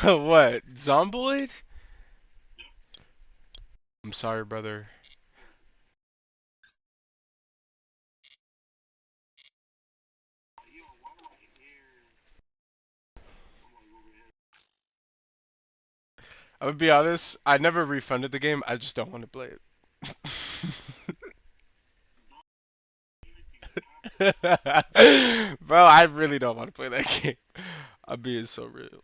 What, Zomboid? I'm sorry, brother. I would be honest, I never refunded the game, I just don't want to play it. Bro, I really don't want to play that game. I'm being so real.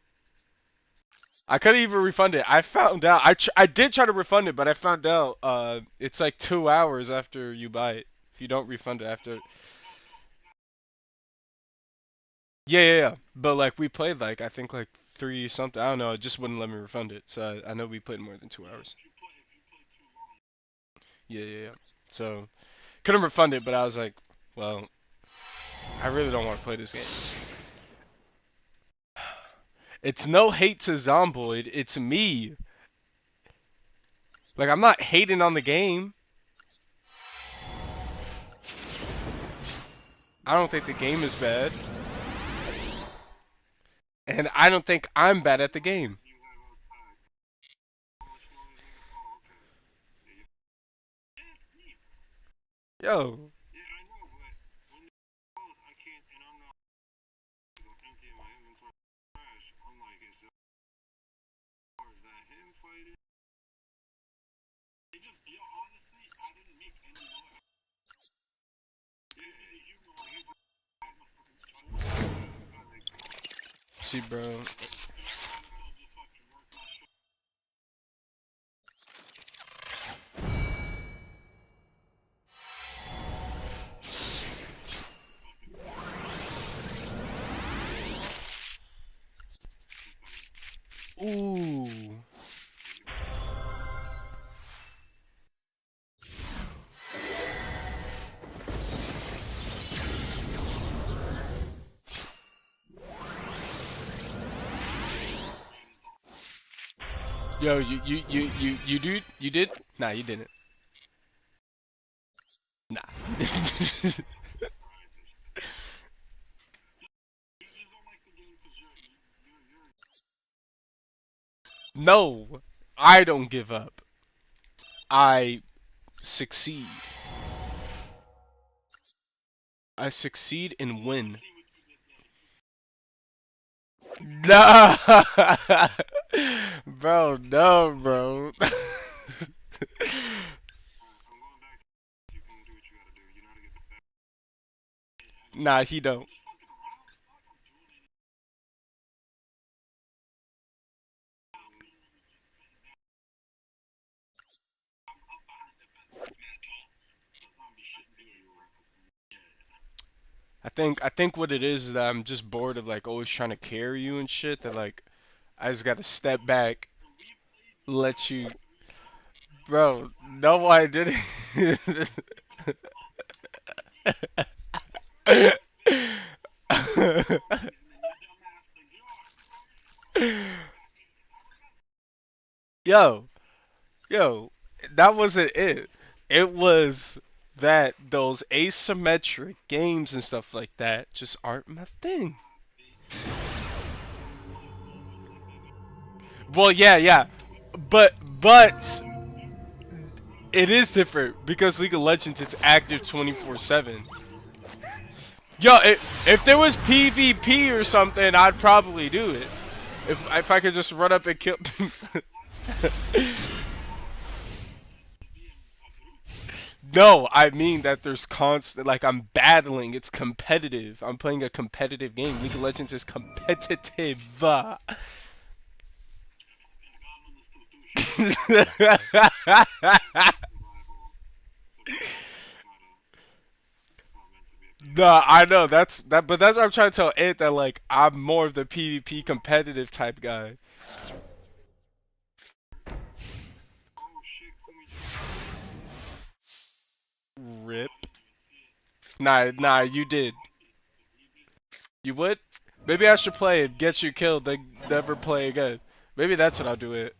I couldn't even refund it. I found out. I did try to refund it, but I found out it's like 2 hours after you buy it. If you don't refund it after. Yeah, yeah, yeah. But like we played like I think like three something. I don't know. It just wouldn't let me refund it. So I know we played more than 2 hours. Yeah, yeah, yeah. So couldn't refund it, but I was like, well, I really don't want to play this game. It's no hate to Zomboid. It's me. Like I'm not hating on the game. I don't think the game is bad. And I don't think I'm bad at the game. Yo. See, bro. Ooh. Yo, you did? Nah, you didn't. Nah. No, I don't give up. I succeed. I succeed and win. No, bro, no, bro. Nah, he don't. I think what it is that I'm just bored of like always trying to carry you and shit. That like I just gotta step back, let you, bro. No, I didn't. Yo, yo, that wasn't it. It was that those asymmetric games and stuff like that just aren't my thing. Well, yeah, yeah, but it is different because League of Legends it's active 24/7. Yo, if there was PvP or something, I'd probably do it. If I could just run up and kill. No, I mean that there's constant, like I'm battling, it's competitive. I'm playing a competitive game. League of Legends is competitive. Nah, I know but that's what I'm trying to tell Ed that like I'm more of the PvP competitive type guy. Rip. Nah, you did. You would? Maybe I should play it, get you killed, then never play again. Maybe that's what I'll do it.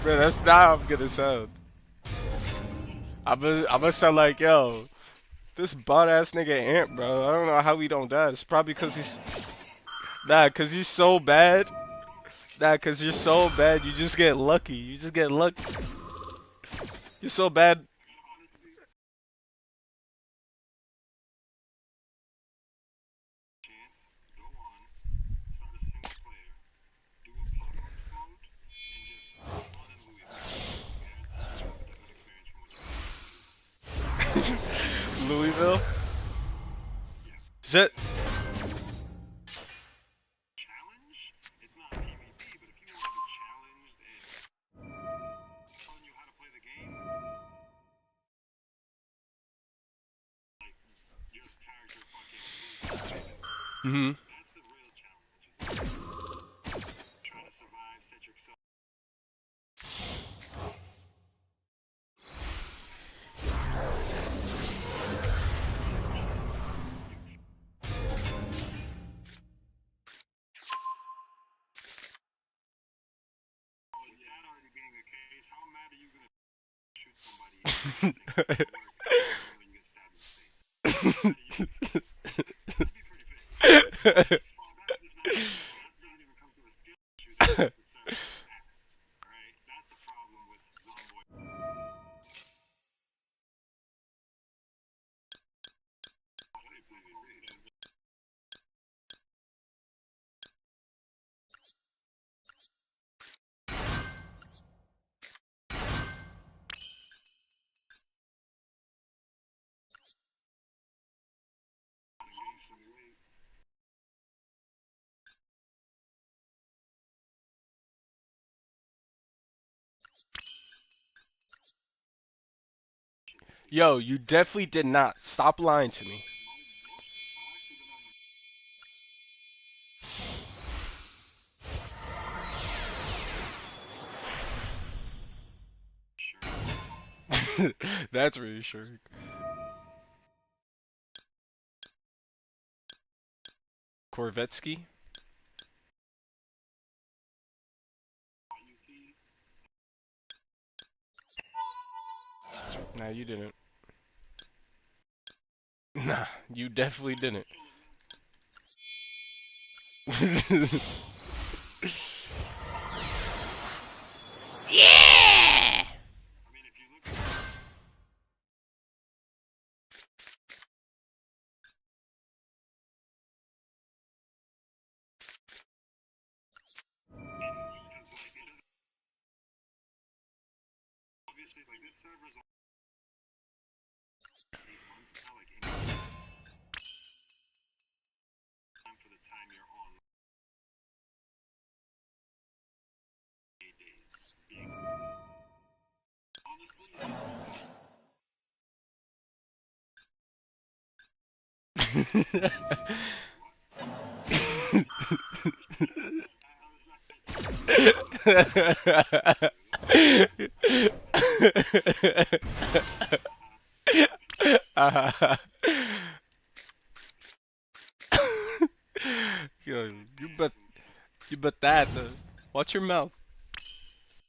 Bro, that's not how I'm gonna sound. I'm gonna sound like, yo, this butt ass nigga Ant, bro. I don't know how he don't die. It's probably cause he's cause he's so bad. Cause you're so bad, you just get lucky. You just get lucky. You're so bad. Louisville? Is it? Mm-hmm. Yo, you definitely did not. Stop lying to me. That's reassuring. Korvetsky? Nah, you didn't. Nah, you definitely didn't. Yeah! Yo, you batata. Watch your mouth.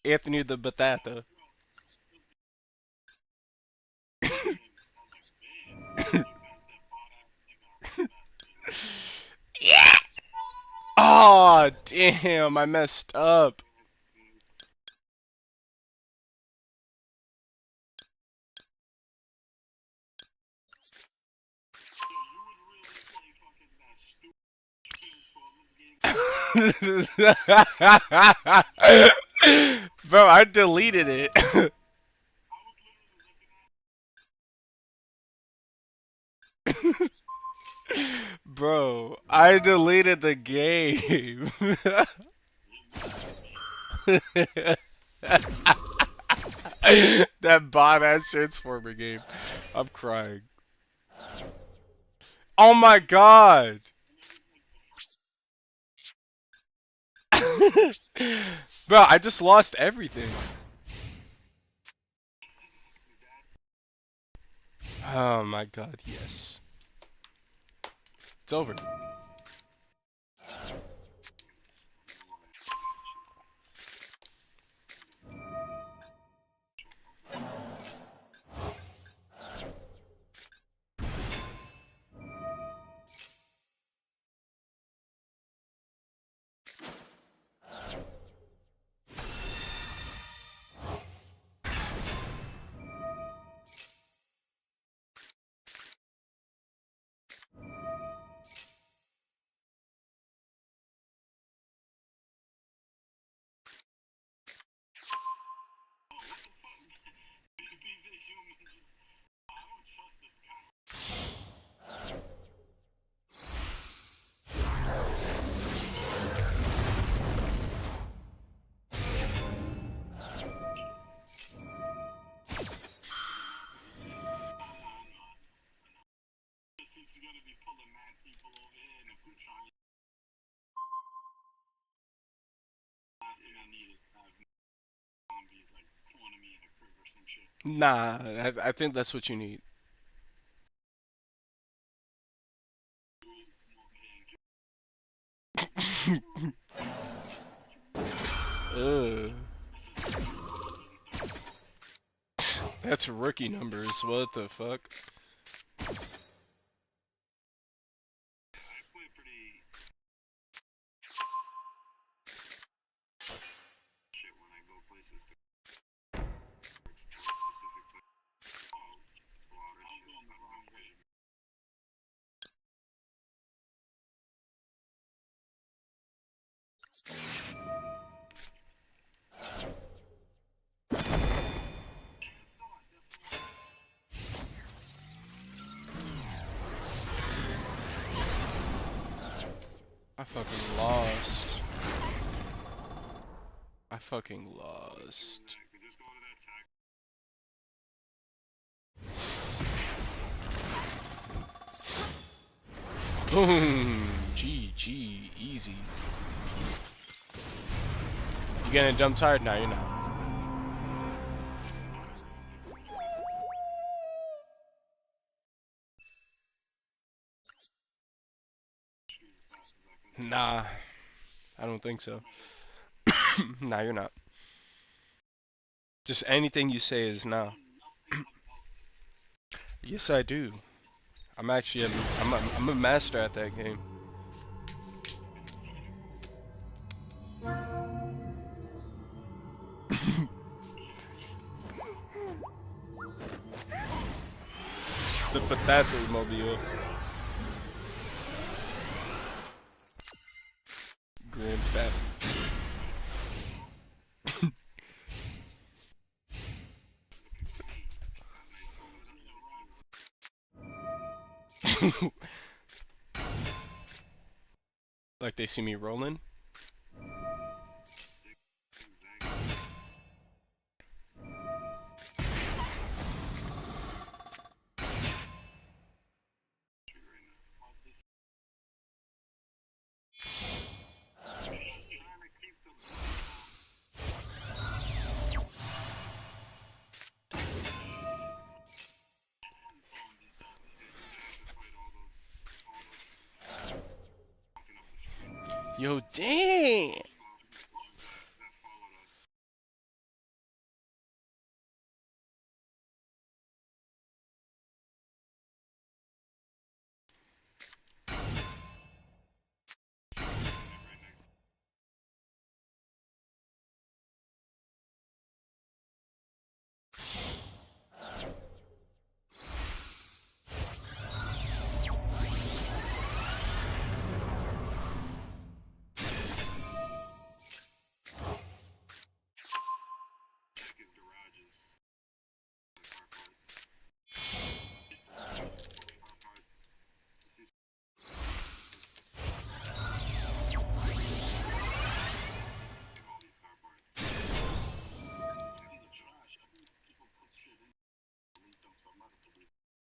Anthony the batata. Yeah! Oh, damn, I messed up. Bro, I deleted it. Bro, I deleted the game. That bot ass transformer game. I'm crying. Oh my god. Bro, I just lost everything. Oh my god, yes. It's over. Nah, I think that's what you need. Ugh. That's rookie numbers. What the fuck? I fucking lost. I fucking lost. Boom! GG, easy. You getting dumb tired? Now you're not. Nah, I don't think so. Nah, you're not. Just anything you say is nah. Yes, I do. I'm actually I'm a master at that game. The potato mobile. Grand Theft. Like they see me rolling. Yo, damn!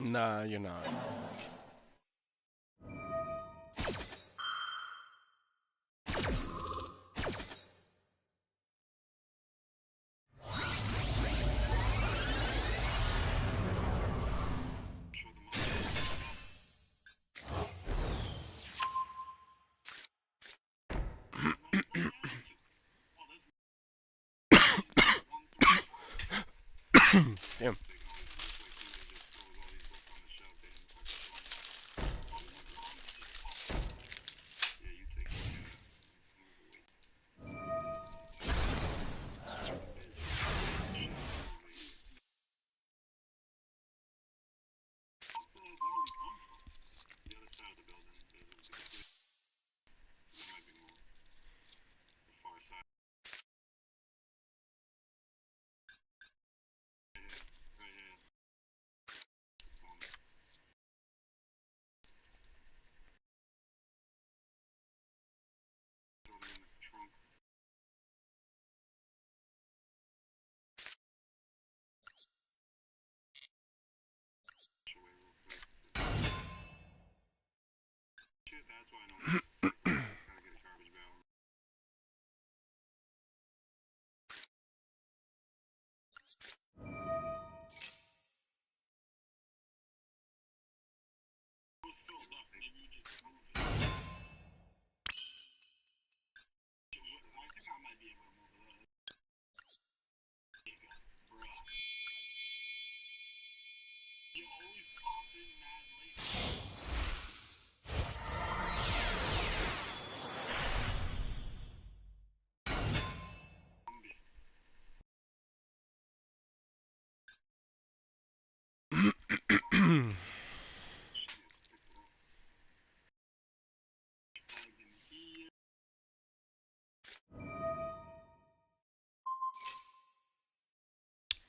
Nah, you're not. Damn.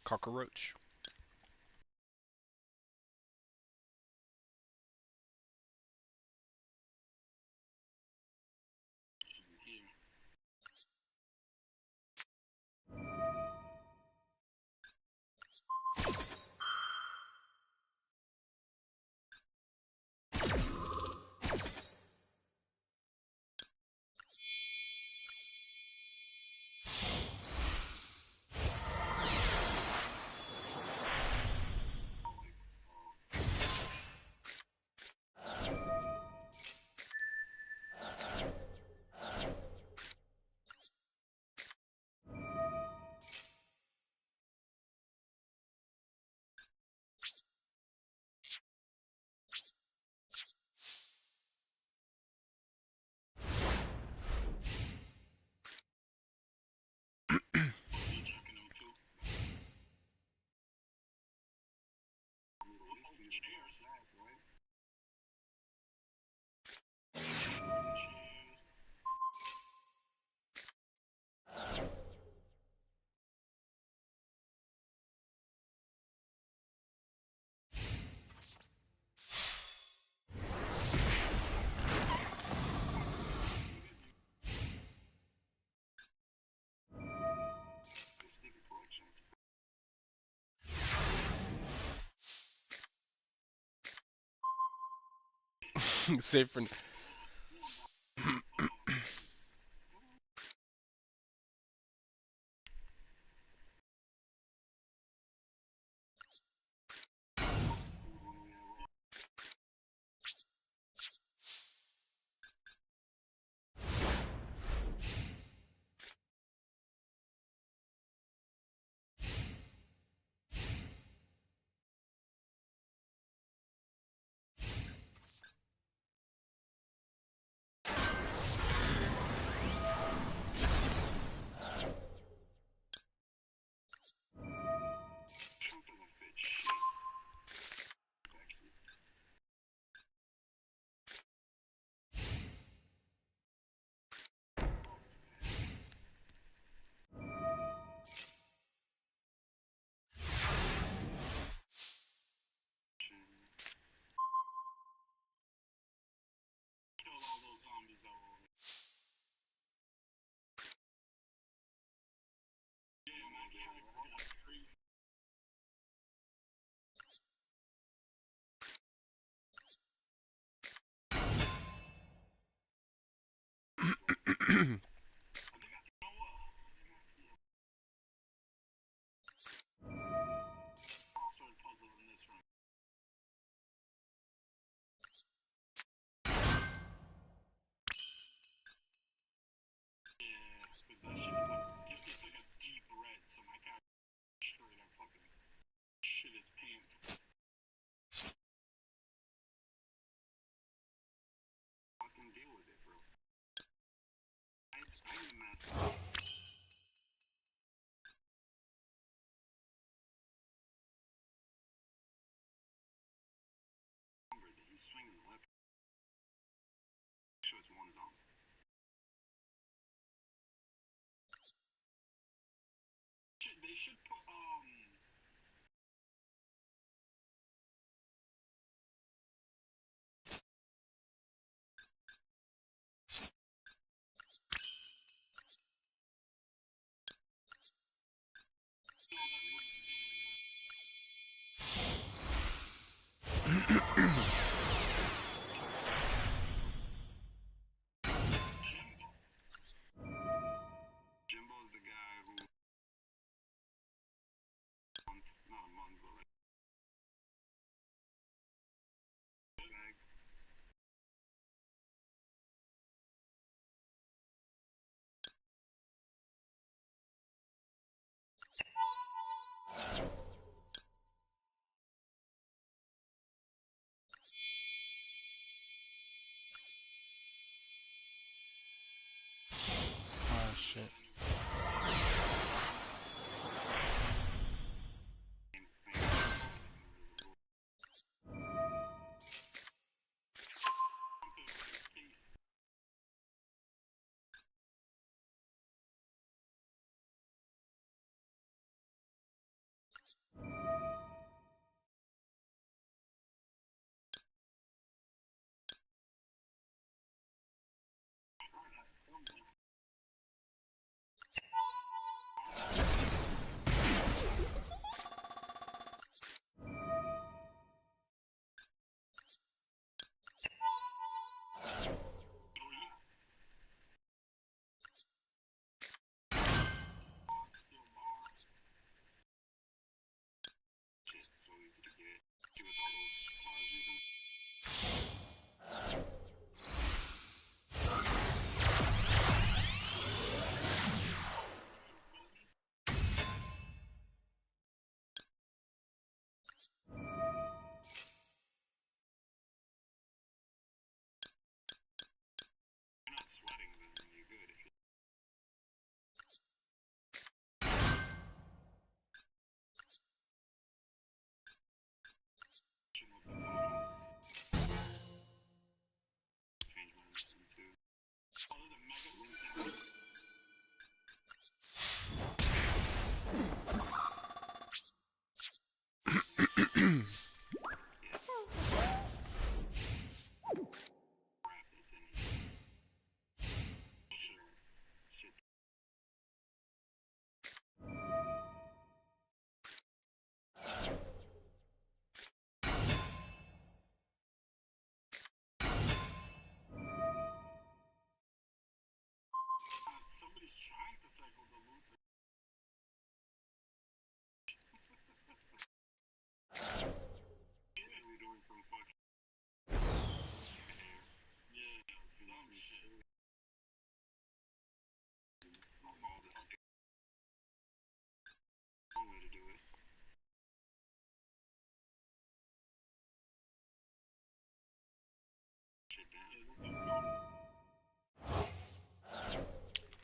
Cockroach. Save for.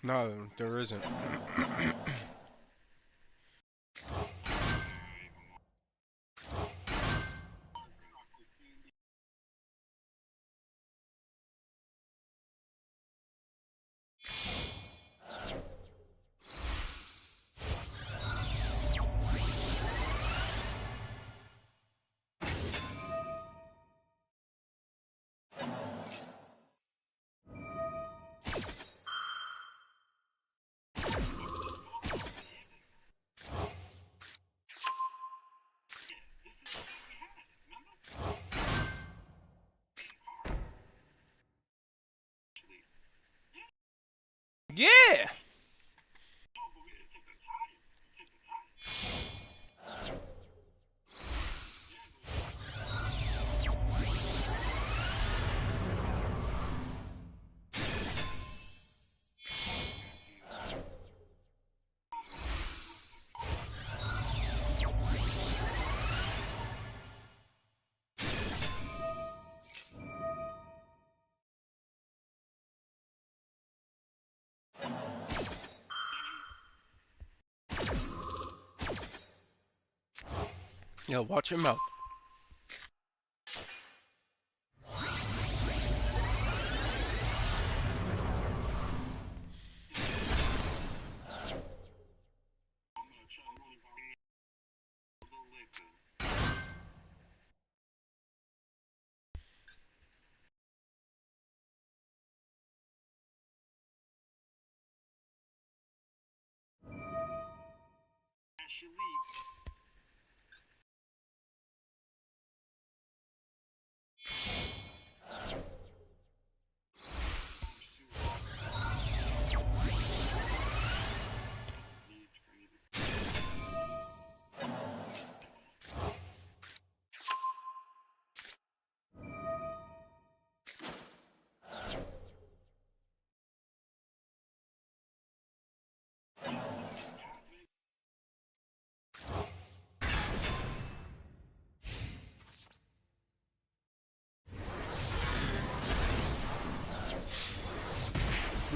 No, there isn't. Yeah! Yo, watch your mouth.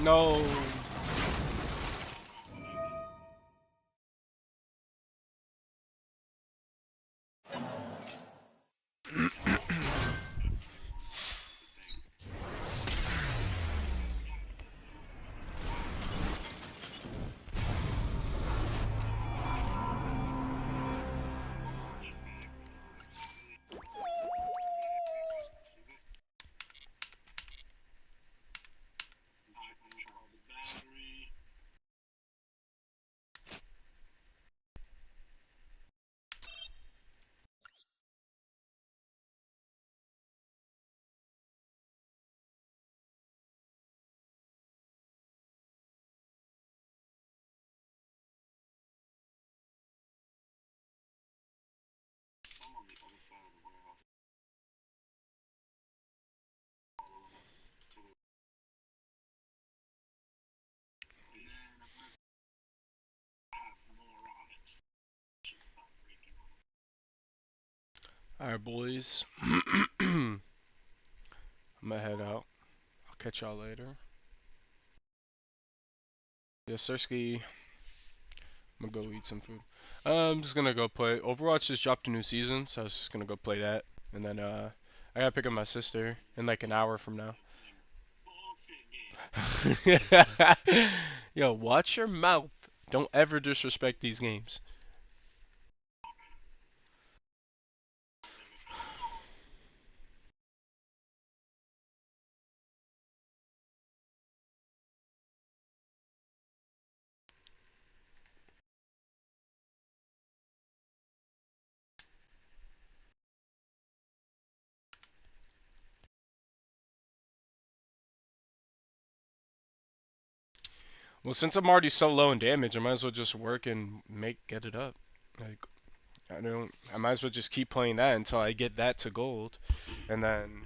No. Alright, boys. I'm gonna head out. I'll catch y'all later. Yes, Sirski. I'm gonna go eat some food. I'm just gonna go play. Overwatch just dropped a new season, so I was just gonna go play that. And then, I gotta pick up my sister in like an hour from now. Yo, watch your mouth. Don't ever disrespect these games. Well, since I'm already so low in damage, I might as well just work and get it up. Like, I might as well just keep playing that until I get that to gold, and then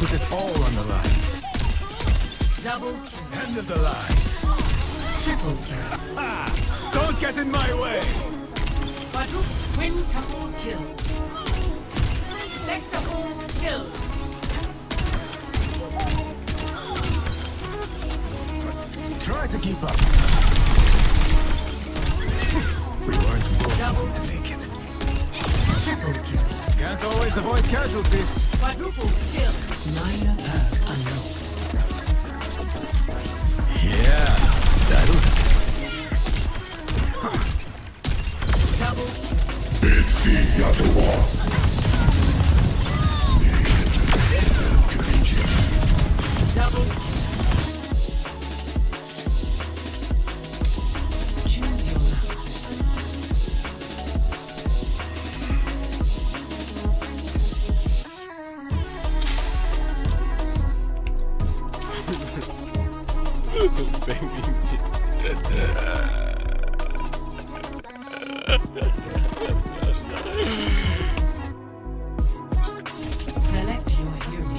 put it all on the line. Double kill. End of the line. Triple kill. Don't get in my way. Quintuple kill. Sextuple kill. Try to keep up. We weren't born to make it. Triple kill. Can't always avoid casualties. Quadruple kill. Minor perk unlocked. Yeah, that'll. Double It's the other one. double choose your select your hero.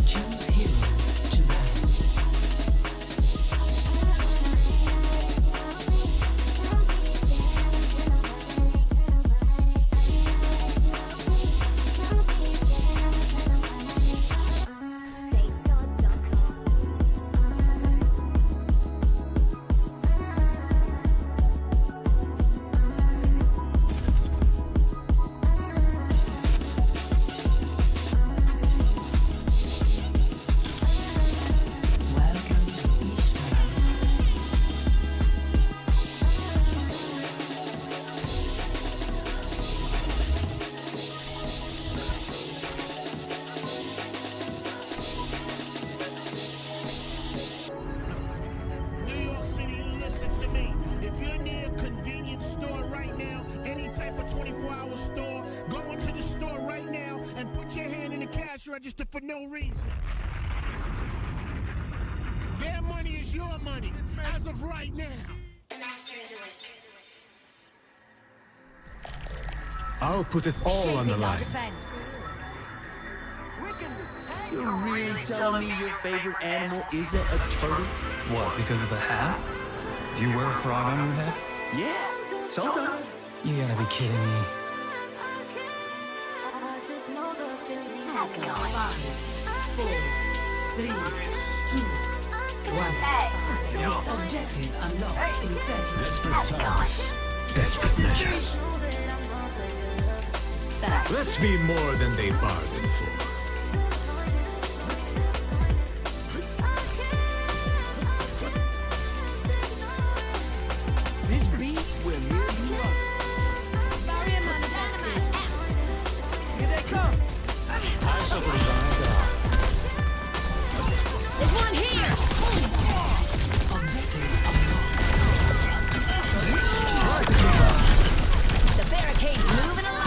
Choose heroes to battle. Welcome to Eastlands. New York City, listen to me. If you're near a convenience store right now, any type of 24-hour store, go into the store right now and put your hand in the cash register for no reason. Their money is your money, as of right now. I'll put it all on the line. You're really telling me your favorite animal isn't a turtle? What, because of the hat? Do you wear a frog on your head? Yeah, sometimes. You gotta be kidding me. 5, 4, 3, 2, 1. Objective unlocks in 30 seconds. Desperate measures. Let's be more than they bargained for. This beat will hear you up. Here they come. There's one here! Objective unlocked. Try to keep up. The barricade's moving along!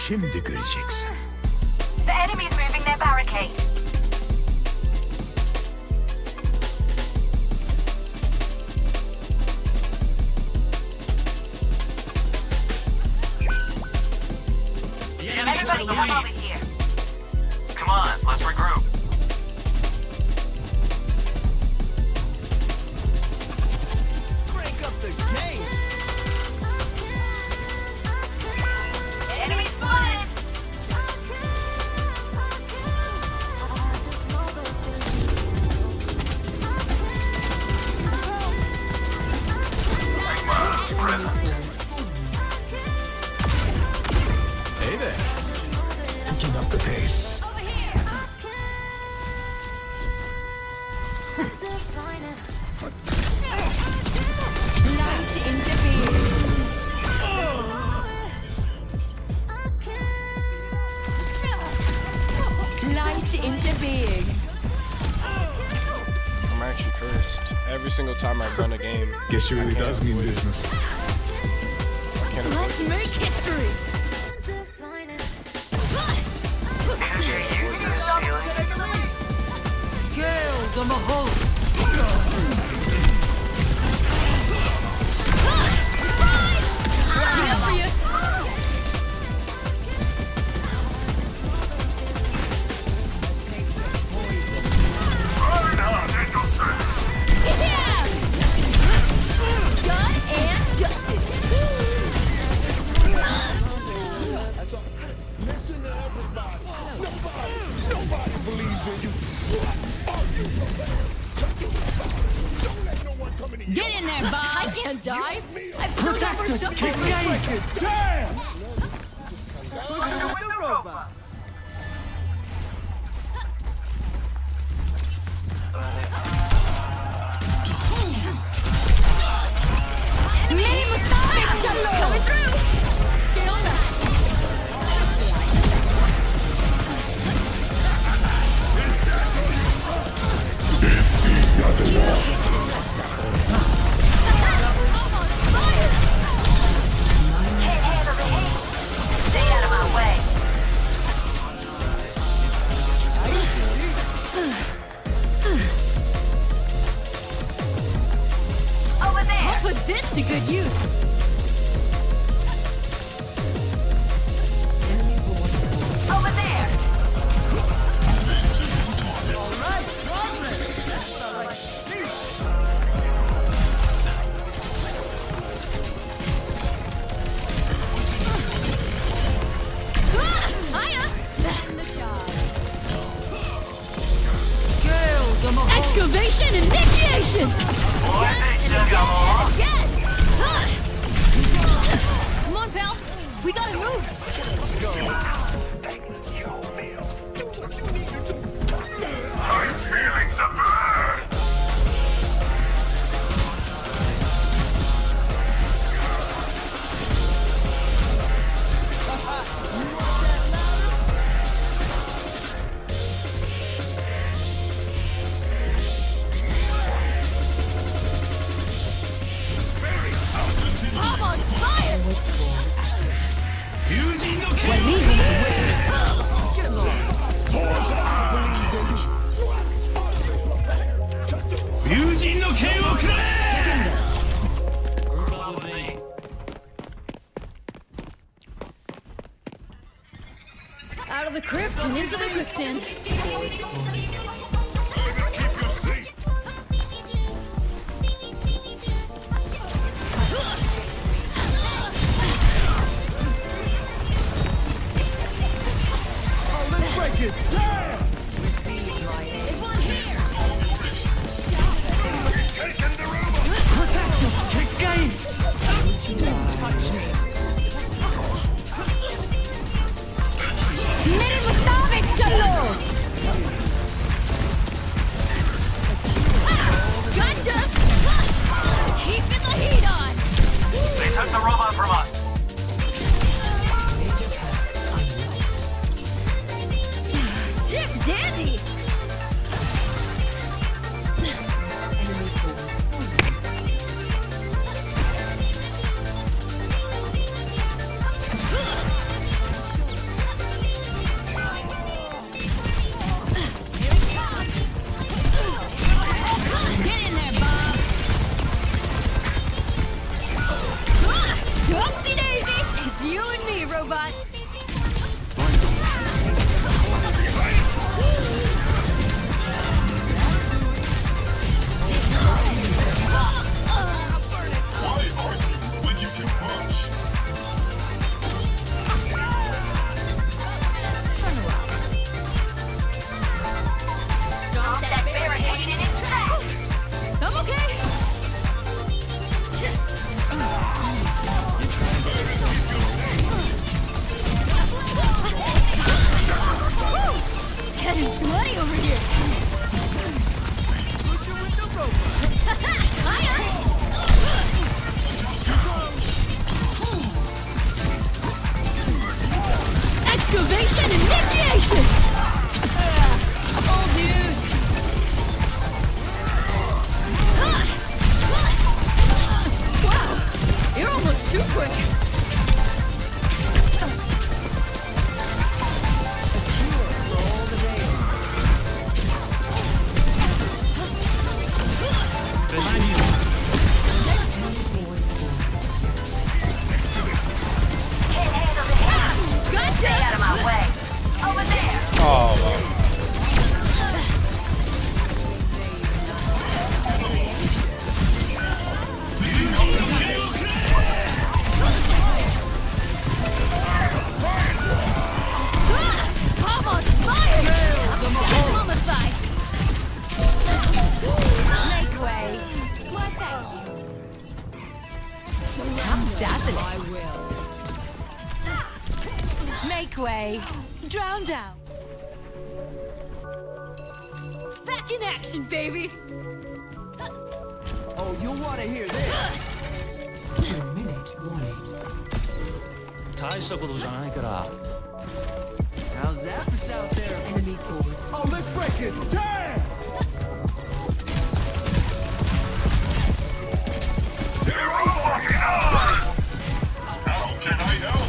Şimdi göreceksin. The enemy's moving their barricade. Everybody come over here. Come on, let's regroup. Crank up the game. Enemy spotted! Hey there. Picking up the pace. Over here! Light into being. Light into being. I'm actually cursed. Every single time I run a game. Guess she really does mean business. I can't avoid Let's this. make history. Gale the Mahal. Watching out for you. Yeah! Done and dusted. Listen to everybody. Nobody believes in you. Don't let no one come in here. Get in there, Bob. I can't die. I've still got more stuff to do. Damn! Coming through. ¿Qué onda? Stay out of my way. Over there. I'll put this to good use. Over there. Gale the Mahal. Excavation initiation! Yes! Come on, pal. We gotta move. I'm on fire! Out of the crypt and into the quicksand. Let's break it. Damn! There's one here! मेरे मुताबिक चलो! Gotcha! Keeping the heat on! They took the robot from us. Jim Dandy! Get in there, Bob! Whoopsie daisy! It's you and me, robot! Okay. Drowned out. Back in action, baby. Oh, you'll want to hear this. 2-minute warning. 大したことじゃないから。 How's that for South there? Enemy forwards. Oh, let's break it. Damn! They're all fucking ours! How can I help?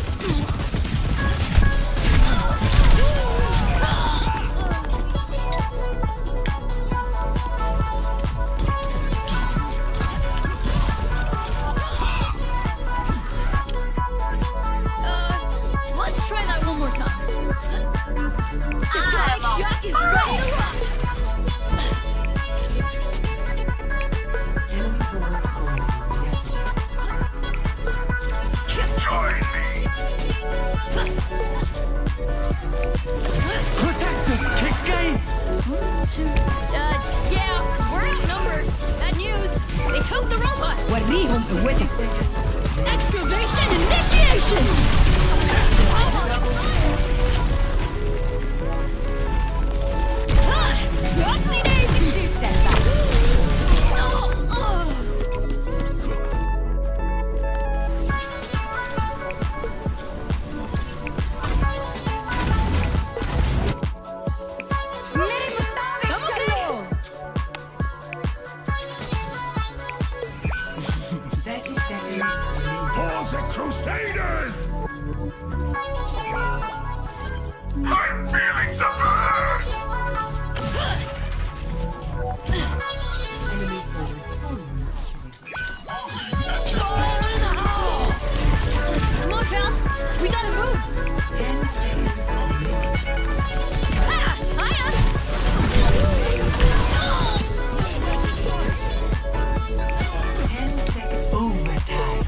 Let's try that one more time. Today's shock is ready to rock. Enemy forward spawn reactivated. Join me. Protect us, kick game! Yeah, we're outnumbered. Bad news. They took the robot. Excavation initiation! Oopsie daisy! Do step back. I'm okay. 30 seconds remaining. For the Crusaders! I'm feeling the burn! Enemy forward spawn reactivated. Come on, pal. We gotta move. 10 seconds remaining. Ah, hiya. 10 seconds overtime.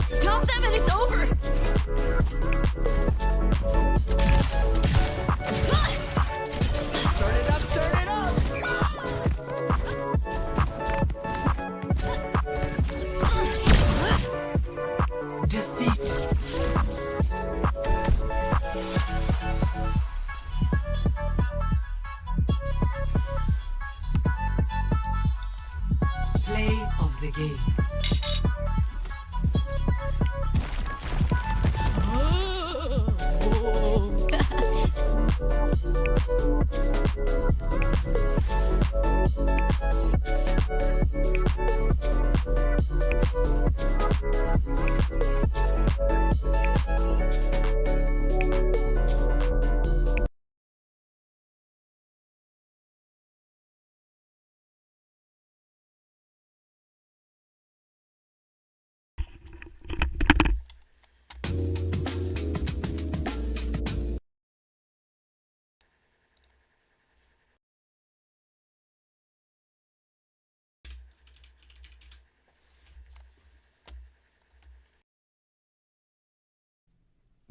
Stop them and it's over. Turn it up, turn it up. Defeat. Play of the game.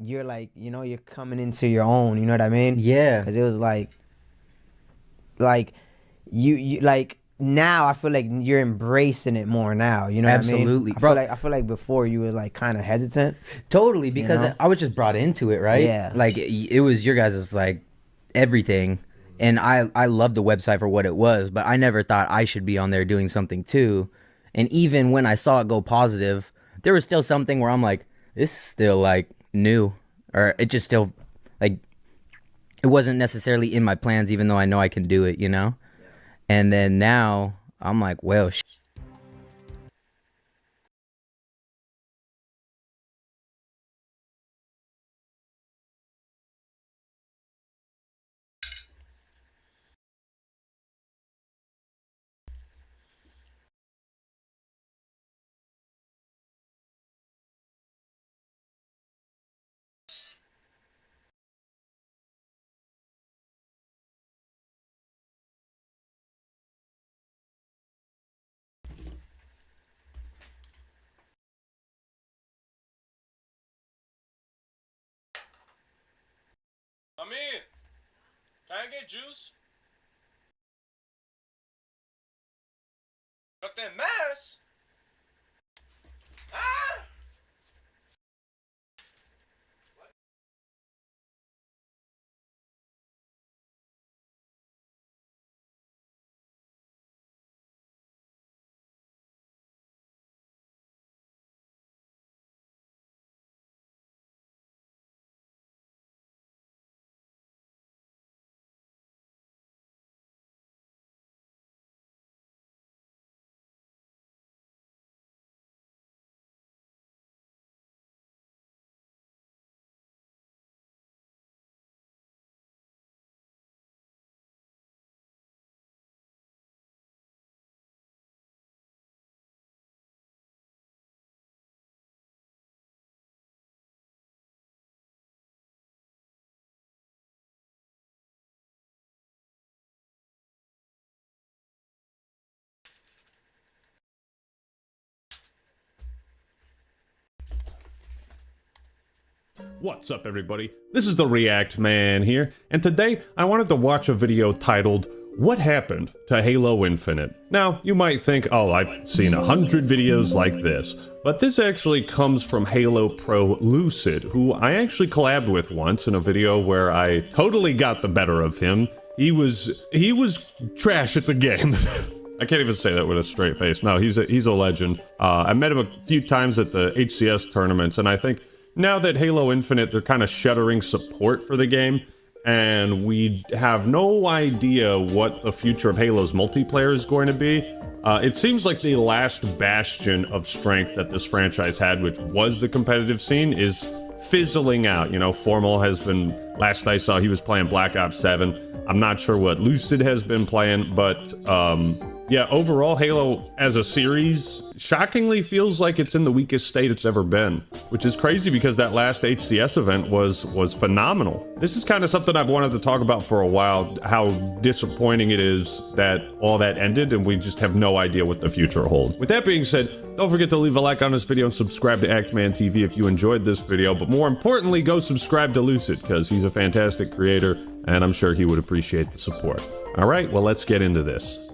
You're like, you know, you're coming into your own, you know what I mean? Yeah. Because it was like you like now I feel like you're embracing it more now, you know what Absolutely. I mean? I feel like before you were like kind of hesitant. Totally, because know? I was just brought into it, right? Yeah. Like it was your guys' like everything, and I loved the website for what it was, but I never thought I should be on there doing something too. And even when I saw it go positive, there was still something where I'm like, this is still like new, or it just still like it wasn't necessarily in my plans, even though I know I can do it, you know. And then now I'm like, well, I'm in. Can I get juice? Got that mask? What's up, everybody? This is the React Man here, and today I wanted to watch a video titled, What Happened to Halo Infinite? Now, you might think, oh, I've seen 100 videos like this, but this actually comes from Halo Pro Lucid, who I actually collabed with once in a video where I totally got the better of him. He was trash at the game. I can't even say that with a straight face. No, he's a legend. I met him a few times at the HCS tournaments, and I think now that Halo Infinite, they're kind of shuttering support for the game, and we have no idea what the future of Halo's multiplayer is going to be. It seems like the last bastion of strength that this franchise had, which was the competitive scene, is fizzling out. You know, Formal has been, last I saw, he was playing Black Ops 7. I'm not sure what Lucid has been playing, but yeah, overall, Halo as a series shockingly feels like it's in the weakest state it's ever been, which is crazy because that last HCS event was phenomenal. This is kind of something I've wanted to talk about for a while, how disappointing it is that all that ended and we just have no idea what the future holds. With that being said, don't forget to leave a like on this video and subscribe to Actman TV if you enjoyed this video, but more importantly, go subscribe to Lucid because he's a fantastic creator and I'm sure he would appreciate the support. All right, well, let's get into this.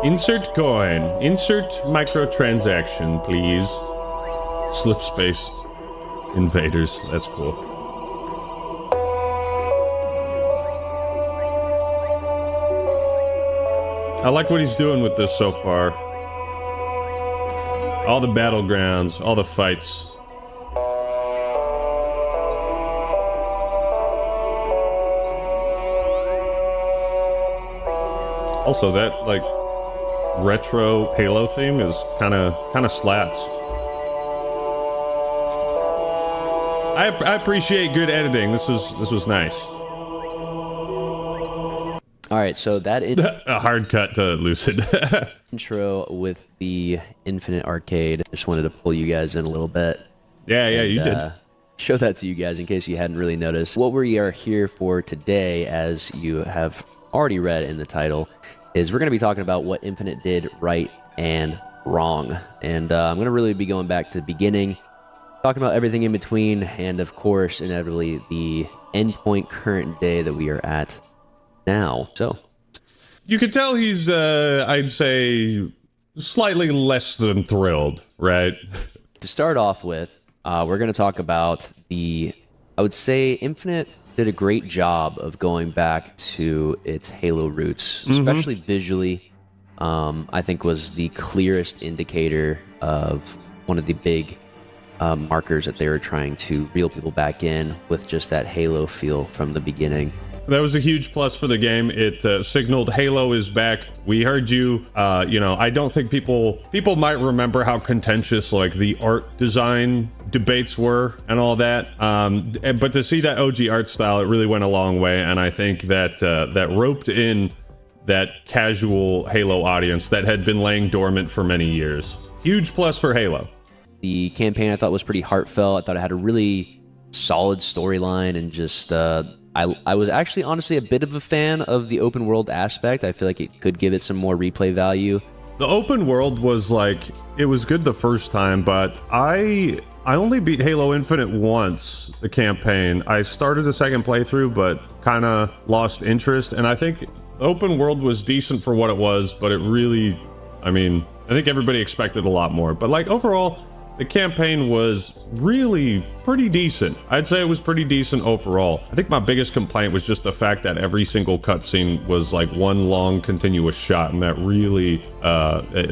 Insert coin. Insert microtransaction, please. Slip space. Invaders. That's cool. I like what he's doing with this so far. All the battlegrounds, all the fights. Also, that, like, retro Halo theme is kind of slaps. I appreciate good editing. This was nice. All right, so that is a hard cut to Lucid. Intro with the Infinite Arcade. Just wanted to pull you guys in a little bit. Yeah, you did. Show that to you guys in case you hadn't really noticed. What we are here for today, as you have already read in the title, is we're going to be talking about what Infinite did right and wrong. And I'm going to really be going back to the beginning, talking about everything in between, and of course, inevitably, the endpoint current day that we are at now. So you could tell he's, I'd say, slightly less than thrilled, right? To start off with, we're going to talk about I would say Infinite did a great job of going back to its Halo roots, especially visually. I think was the clearest indicator of one of the big markers that they were trying to reel people back in with just that Halo feel from the beginning. That was a huge plus for the game. It signaled Halo is back. We heard you. You know, I don't think people might remember how contentious like the art design debates were and all that. But to see that OG art style, it really went a long way. And I think that that roped in that casual Halo audience that had been laying dormant for many years. Huge plus for Halo. The campaign I thought was pretty heartfelt. I thought it had a really solid storyline and just I was actually honestly a bit of a fan of the open world aspect. I feel like it could give it some more replay value. The open world was like, it was good the first time, but I only beat Halo Infinite once, the campaign. I started the second playthrough, but kind of lost interest. And I think the open world was decent for what it was, but it really, I mean, I think everybody expected a lot more. But like overall, the campaign was really pretty decent. I'd say it was pretty decent overall. I think my biggest complaint was just the fact that every single cutscene was like one long continuous shot, and that really,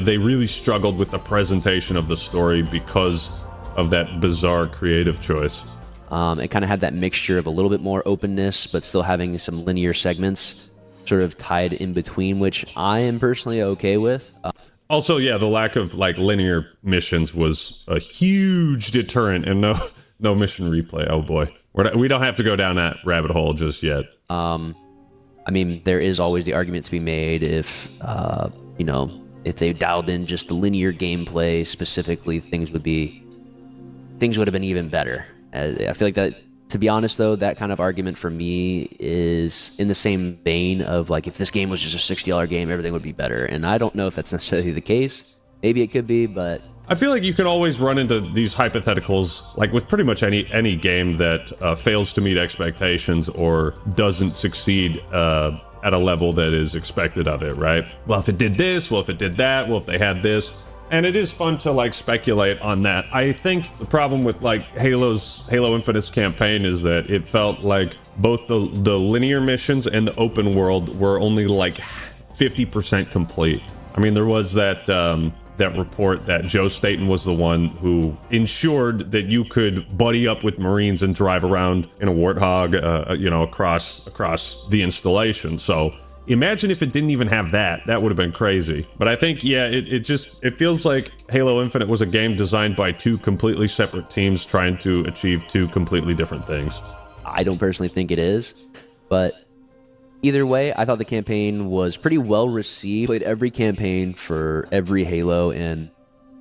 they really struggled with the presentation of the story because of that bizarre creative choice. It kind of had that mixture of a little bit more openness, but still having some linear segments sort of tied in between, which I am personally okay with. Also, yeah, the lack of like linear missions was a huge deterrent, and no mission replay. Oh boy, we don't have to go down that rabbit hole just yet. I mean, there is always the argument to be made if you know, if they dialed in just the linear gameplay specifically, things would have been even better. I feel like that. To be honest, though, that kind of argument for me is in the same vein of like, if this game was just a $60 game, everything would be better. And I don't know if that's necessarily the case. Maybe it could be, but I feel like you can always run into these hypotheticals, like with pretty much any game that fails to meet expectations or doesn't succeed at a level that is expected of it, right? Well, if it did this, well, if it did that, well, if they had this. And it is fun to like speculate on that. I think the problem with like Halo Infinite's campaign is that it felt like both the linear missions and the open world were only like 50% complete. I mean, there was that that report that Joe Staten was the one who ensured that you could buddy up with Marines and drive around in a Warthog, you know, across the installation. So imagine if it didn't even have that. That would have been crazy. But I think, yeah, it feels like Halo Infinite was a game designed by two completely separate teams trying to achieve two completely different things. I don't personally think it is, but either way, I thought the campaign was pretty well received. Played every campaign for every Halo, and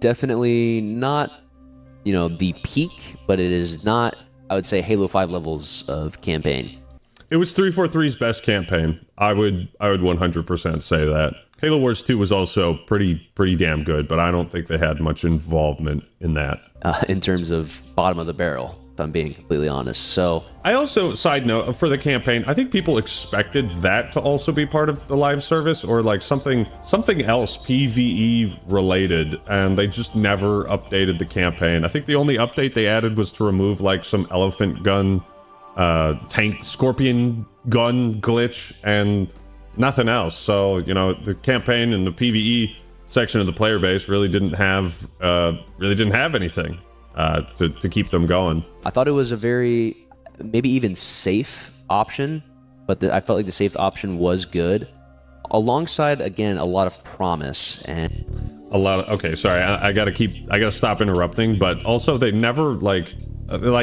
definitely not, you know, the peak, but it is not, I would say, Halo 5 levels of campaign. It was 343's best campaign. I would 100% say that. Halo Wars 2 was also pretty damn good, but I don't think they had much involvement in that. In terms of bottom of the barrel, if I'm being completely honest. So I also, side note, for the campaign, I think people expected that to also be part of the live service, or like something else PvE related, and they just never updated the campaign. I think the only update they added was to remove like some elephant gun, tank, scorpion gun glitch, and nothing else. So, you know, the campaign and the PvE section of the player base really didn't have anything to keep them going. I thought it was a very, maybe even safe option, but I felt like the safe option was good, alongside, again, a lot of promise and a lot of, okay, sorry, I gotta stop interrupting, but also they never like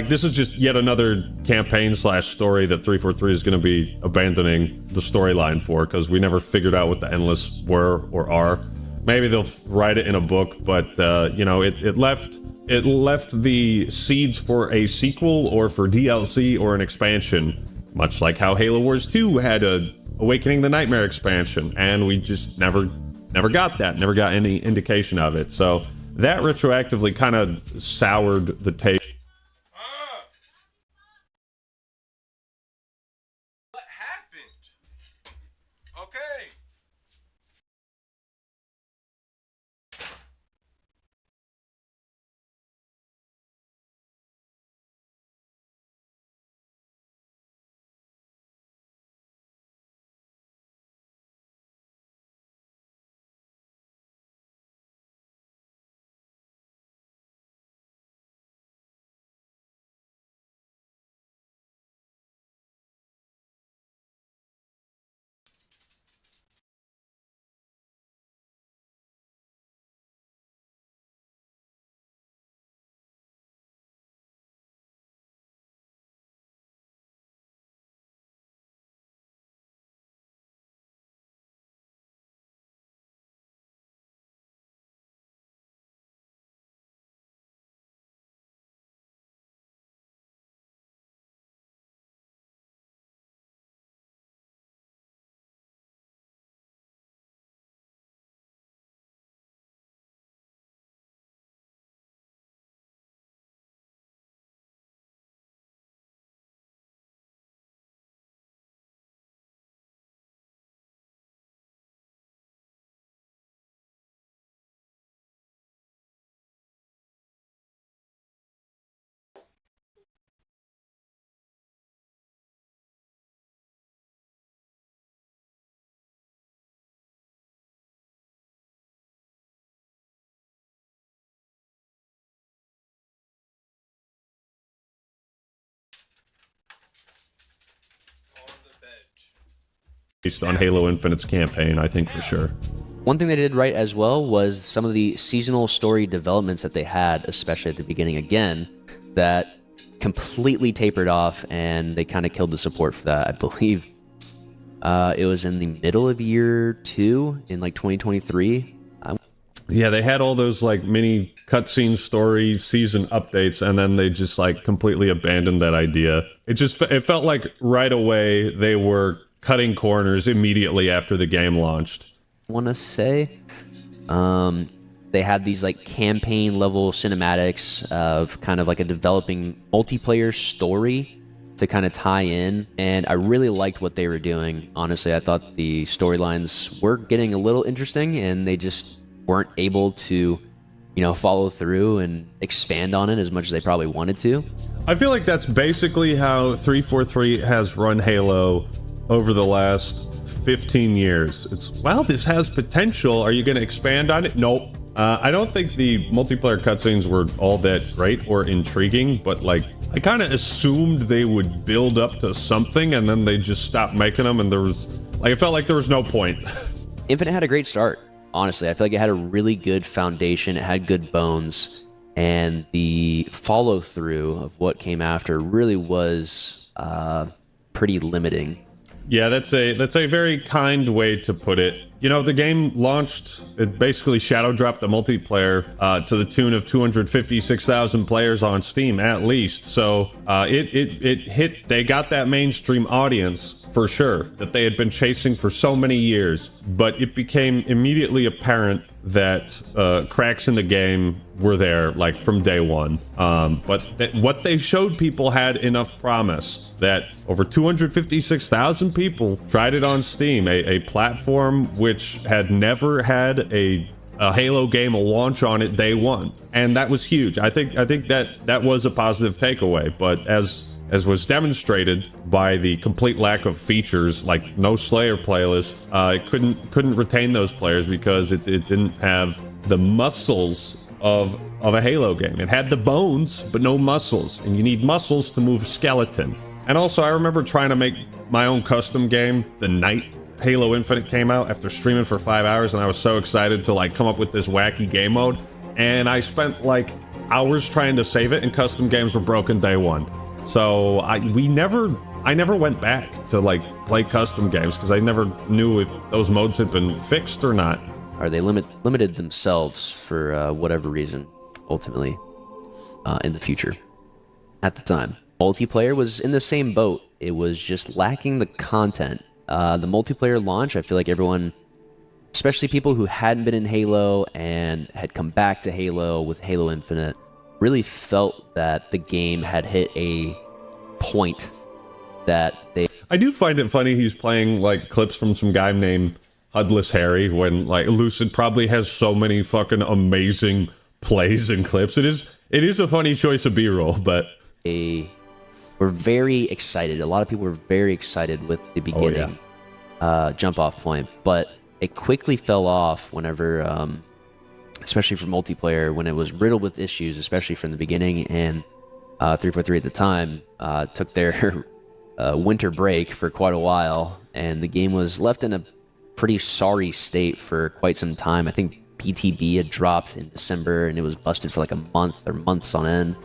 this is just yet another campaign / story that 343 is going to be abandoning the storyline for, because we never figured out what the endless were or are. Maybe they'll write it in a book, but you know, it left the seeds for a sequel or for DLC or an expansion, much like how Halo Wars 2 had a Awakening the Nightmare expansion, and we just never got that, never got any indication of it. So that retroactively kind of soured the taste. What happened? Okay. Based on Halo Infinite's campaign, I think for sure. one thing they did right as well was some of the seasonal story developments that they had, especially at the beginning again, that completely tapered off, and they kind of killed the support for that. I believe it was in the middle of year 2 in like 2023. Yeah, they had all those like mini cutscene story season updates, and then they just like completely abandoned that idea. It felt like right away they were cutting corners immediately after the game launched. Want to say they had these like campaign level cinematics of kind of like a developing multiplayer story to kind of tie in, and I really liked what they were doing. Honestly, I thought the storylines were getting a little interesting, and they just weren't able to, you know, follow through and expand on it as much as they probably wanted to. I feel like that's basically how 343 has run Halo over the last 15 years. It's, well, this has potential. Are you going to expand on it? Nope. I don't think the multiplayer cutscenes were all that great or intriguing, but like, I kind of assumed they would build up to something, and then they just stopped making them, and there was, like, it felt like there was no point. Infinite had a great start, honestly. I feel like it had a really good foundation, it had good bones, and the follow-through of what came after really was pretty limiting. Yeah, that's a very kind way to put it. You know, the game launched, it basically shadow dropped the multiplayer to the tune of 256,000 players on Steam, at least. So it hit, they got that mainstream audience for sure that they had been chasing for so many years, but it became immediately apparent that cracks in the game were there, like, from day one. But what they showed people had enough promise that over 256,000 people tried it on Steam, a platform which had never had a Halo game launch on it day one, and that was huge. I think that was a positive takeaway. But as was demonstrated by the complete lack of features, like no Slayer playlist, it couldn't retain those players because it didn't have the muscles of a Halo game. It had the bones, but no muscles, and you need muscles to move skeleton. And also, I remember trying to make my own custom game the night Halo Infinite came out after streaming for 5 hours, and I was so excited to like come up with this wacky game mode, and I spent like hours trying to save it, and custom games were broken day one. So I never went back to like play custom games because I never knew if those modes had been fixed or not. Or they limited themselves for whatever reason, ultimately, in the future. At the time, multiplayer was in the same boat. It was just lacking the content. The multiplayer launch, I feel like everyone, especially people who hadn't been in Halo and had come back to Halo with Halo Infinite, really felt that the game had hit a point that they... I do find it funny he's playing like clips from some guy named Hudless Harry when like Lucid probably has so many fucking amazing plays and clips. It is a funny choice of B-roll, but... We're very excited. A lot of people were very excited with the beginning jump off point, but it quickly fell off whenever, especially for multiplayer, when it was riddled with issues, especially from the beginning. And 343 at the time took their winter break for quite a while, and the game was left in a pretty sorry state for quite some time. I think PTB had dropped in December, and it was busted for like a month or months on end.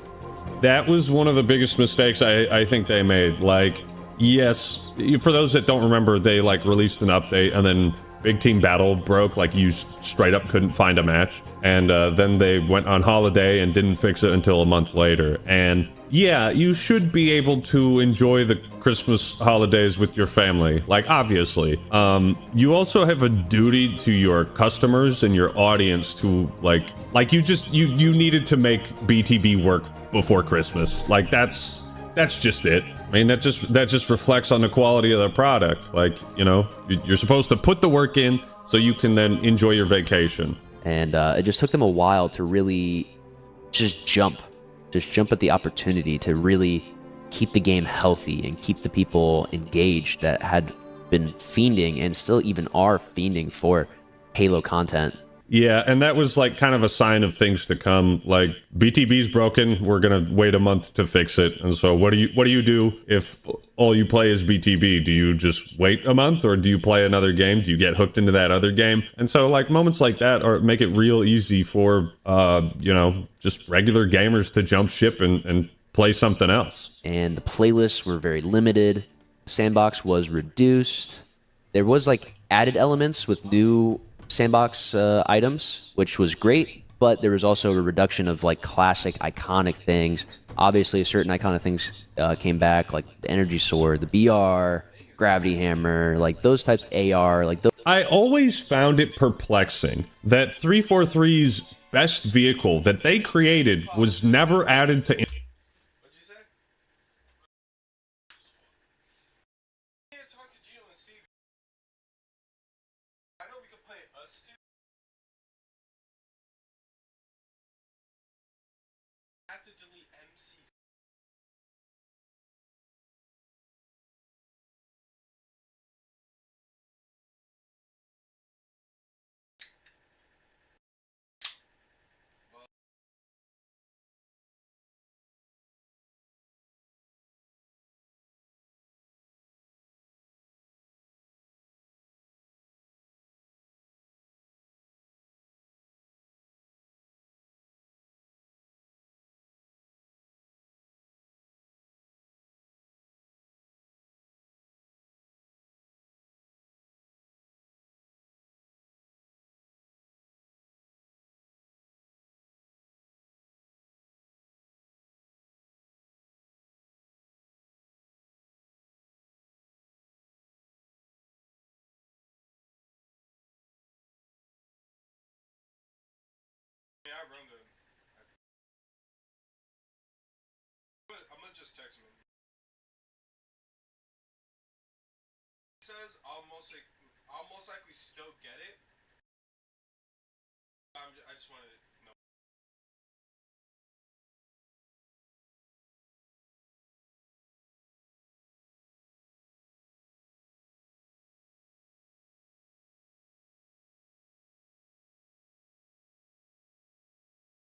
That was one of the biggest mistakes I think they made. Like, yes, for those that don't remember, they like released an update and then Big Team Battle broke, like you straight up couldn't find a match. And then they went on holiday and didn't fix it until a month later. And yeah, you should be able to enjoy the Christmas holidays with your family, like obviously. You also have a duty to your customers and your audience to like you needed to make BTB work before Christmas. Like that's just it. I mean, that just reflects on the quality of the product. Like, you know, you're supposed to put the work in so you can then enjoy your vacation. And it just took them a while to really just jump at the opportunity to really keep the game healthy and keep the people engaged that had been fiending and still even are fiending for Halo content. Yeah, and that was like kind of a sign of things to come. Like, BTB's broken, we're gonna wait a month to fix it. And so what do you do if all you play is BTB? Do you just wait a month, or do you play another game? Do you get hooked into that other game? And so like moments like that make it real easy for you know, just regular gamers to jump ship and play something else. And the playlists were very limited. Sandbox was reduced. There was like added elements with new sandbox items, which was great, but there was also a reduction of like classic iconic things. Obviously certain iconic things came back, like the energy sword, the BR, Gravity Hammer, like those types of AR, like those. I always found it perplexing that 343's best vehicle that they created was never added to. I'm gonna just text him. He says almost like we still get it. I just wanted to know.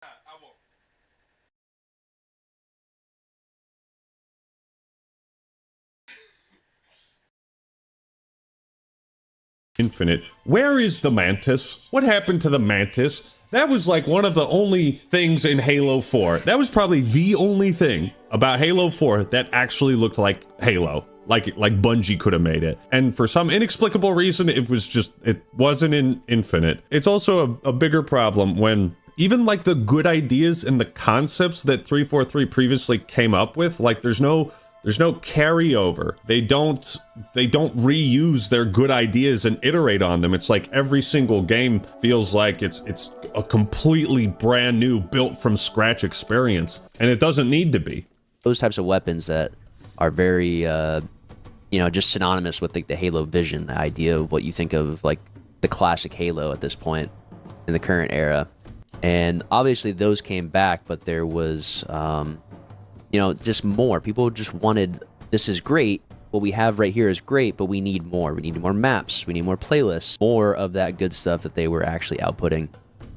I won't. Infinite. Where is the Mantis? What happened to the Mantis? That was like one of the only things in Halo 4. That was probably the only thing about Halo 4 that actually looked like Halo. Like Bungie could have made it. And for some inexplicable reason, it wasn't in Infinite. It's also a bigger problem when even like the good ideas and the concepts that 343 previously came up with, like there's no carryover. They don't reuse their good ideas and iterate on them. It's like every single game feels like it's a completely brand new, built from scratch experience, and it doesn't need to be. Those types of weapons that are very, just synonymous with like the Halo vision, the idea of what you think of like the classic Halo at this point in the current era. And obviously those came back, but there was, just more. People just wanted, this is great, what we have right here is great, but we need more. We need more maps, we need more playlists, more of that good stuff that they were actually outputting.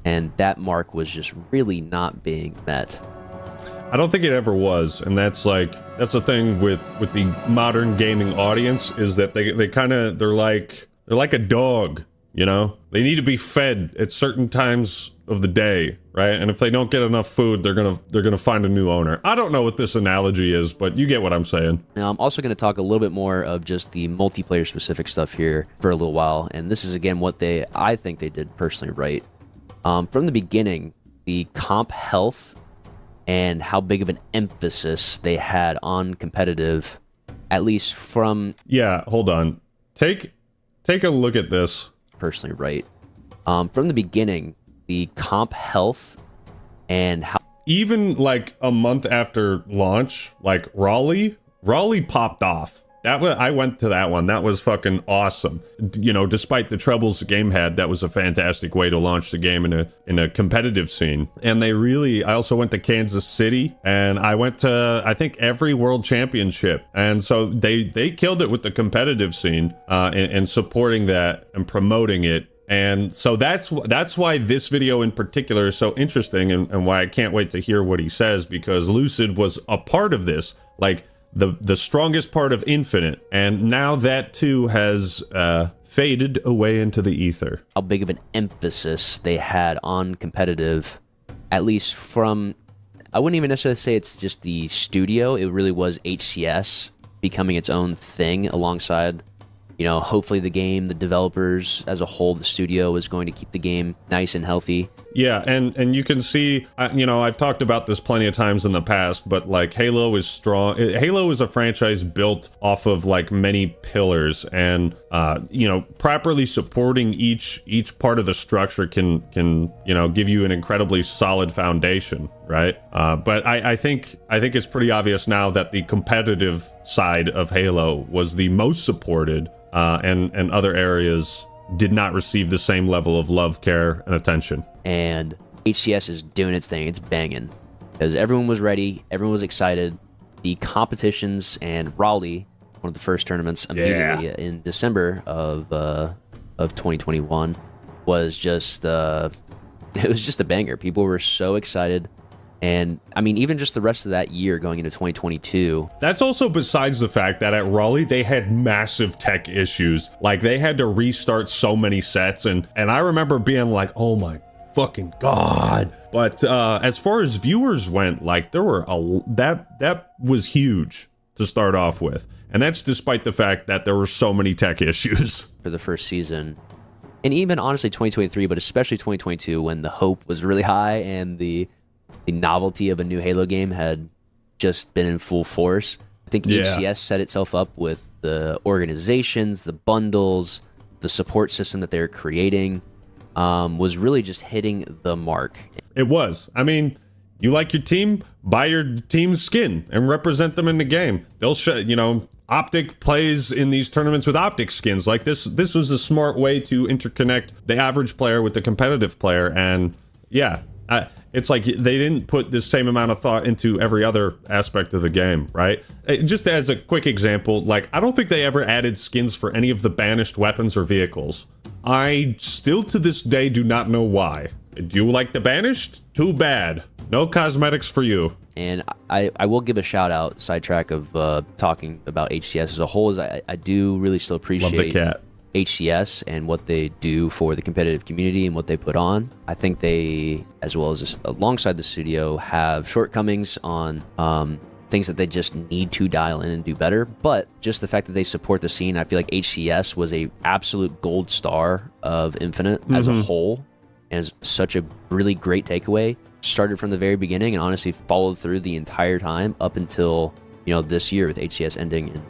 And that mark was just really not being met. I don't think it ever was, and that's the thing with the modern gaming audience, is that they're like a dog, you know? They need to be fed at certain times of the day, right? And if they don't get enough food, they're gonna find a new owner. I don't know what this analogy is, but you get what I'm saying. Now, I'm also going to talk a little bit more of just the multiplayer specific stuff here for a little while, and this is again what I think they did personally right. From the beginning, the comp health and how big of an emphasis they had on competitive, at least from... Yeah, hold on. Take a look at this. Personally right. From the beginning, the comp health and how... Even like a month after launch, like Raleigh popped off. I went to that one. That was fucking awesome. You know, despite the troubles the game had, that was a fantastic way to launch the game in a competitive scene. And I also went to Kansas City, and I went to, I think, every world championship. And so they killed it with the competitive scene, and supporting that and promoting it. And so that's why this video in particular is so interesting, and why I can't wait to hear what he says, because Lucid was a part of this. Like, the strongest part of Infinite, and now that too has faded away into the ether. How big of an emphasis they had on competitive, at least from, I wouldn't even necessarily say it's just the studio, it really was HCS becoming its own thing alongside, hopefully the game, the developers as a whole, the studio is going to keep the game nice and healthy. Yeah, and you can see, you know, I've talked about this plenty of times in the past, but like Halo is strong. Halo is a franchise built off of like many pillars, and you know, properly supporting each part of the structure can you know, give you an incredibly solid foundation, right? But I think it's pretty obvious now that the competitive side of Halo was the most supported, and other areas did not receive the same level of love, care, and attention. And HCS is doing its thing. It's banging. Because everyone was ready. Everyone was excited. The competitions and Raleigh, one of the first tournaments immediately in December of 2021, was just it was just a banger. People were so excited. And I mean, even just the rest of that year going into 2022. That's also besides the fact that at Raleigh, they had massive tech issues. Like, they had to restart so many sets. And I remember being like, oh my fucking God. But as far as viewers went, like, there were that was huge to start off with. And that's despite the fact that there were so many tech issues. For the first season. And even honestly 2023, but especially 2022, when the hope was really high and the novelty of a new Halo game had just been in full force. I think HCS set itself up with the organizations, the bundles, the support system that they're creating, was really just hitting the mark. It was. I mean, you like your team, buy your team's skin and represent them in the game. They'll show, you know, Optic plays in these tournaments with Optic skins. Like, this was a smart way to interconnect the average player with the competitive player. And yeah, it's like they didn't put the same amount of thought into every other aspect of the game, right? Just as a quick example, like, I don't think they ever added skins for any of the banished weapons or vehicles. I still to this day do not know why. Do you like the banished? Too bad. No cosmetics for you. And I will give a shout out, sidetrack of talking about HCS as a whole, is I do really still appreciate Love the cat. HCS and what they do for the competitive community and what they put on. I think they, as well as alongside the studio, have shortcomings on things that they just need to dial in and do better. But just the fact that they support the scene, I feel like HCS was a absolute gold star of Infinite as a whole, and is such a really great takeaway. Started from the very beginning and honestly followed through the entire time up until, you know, this year with HCS ending in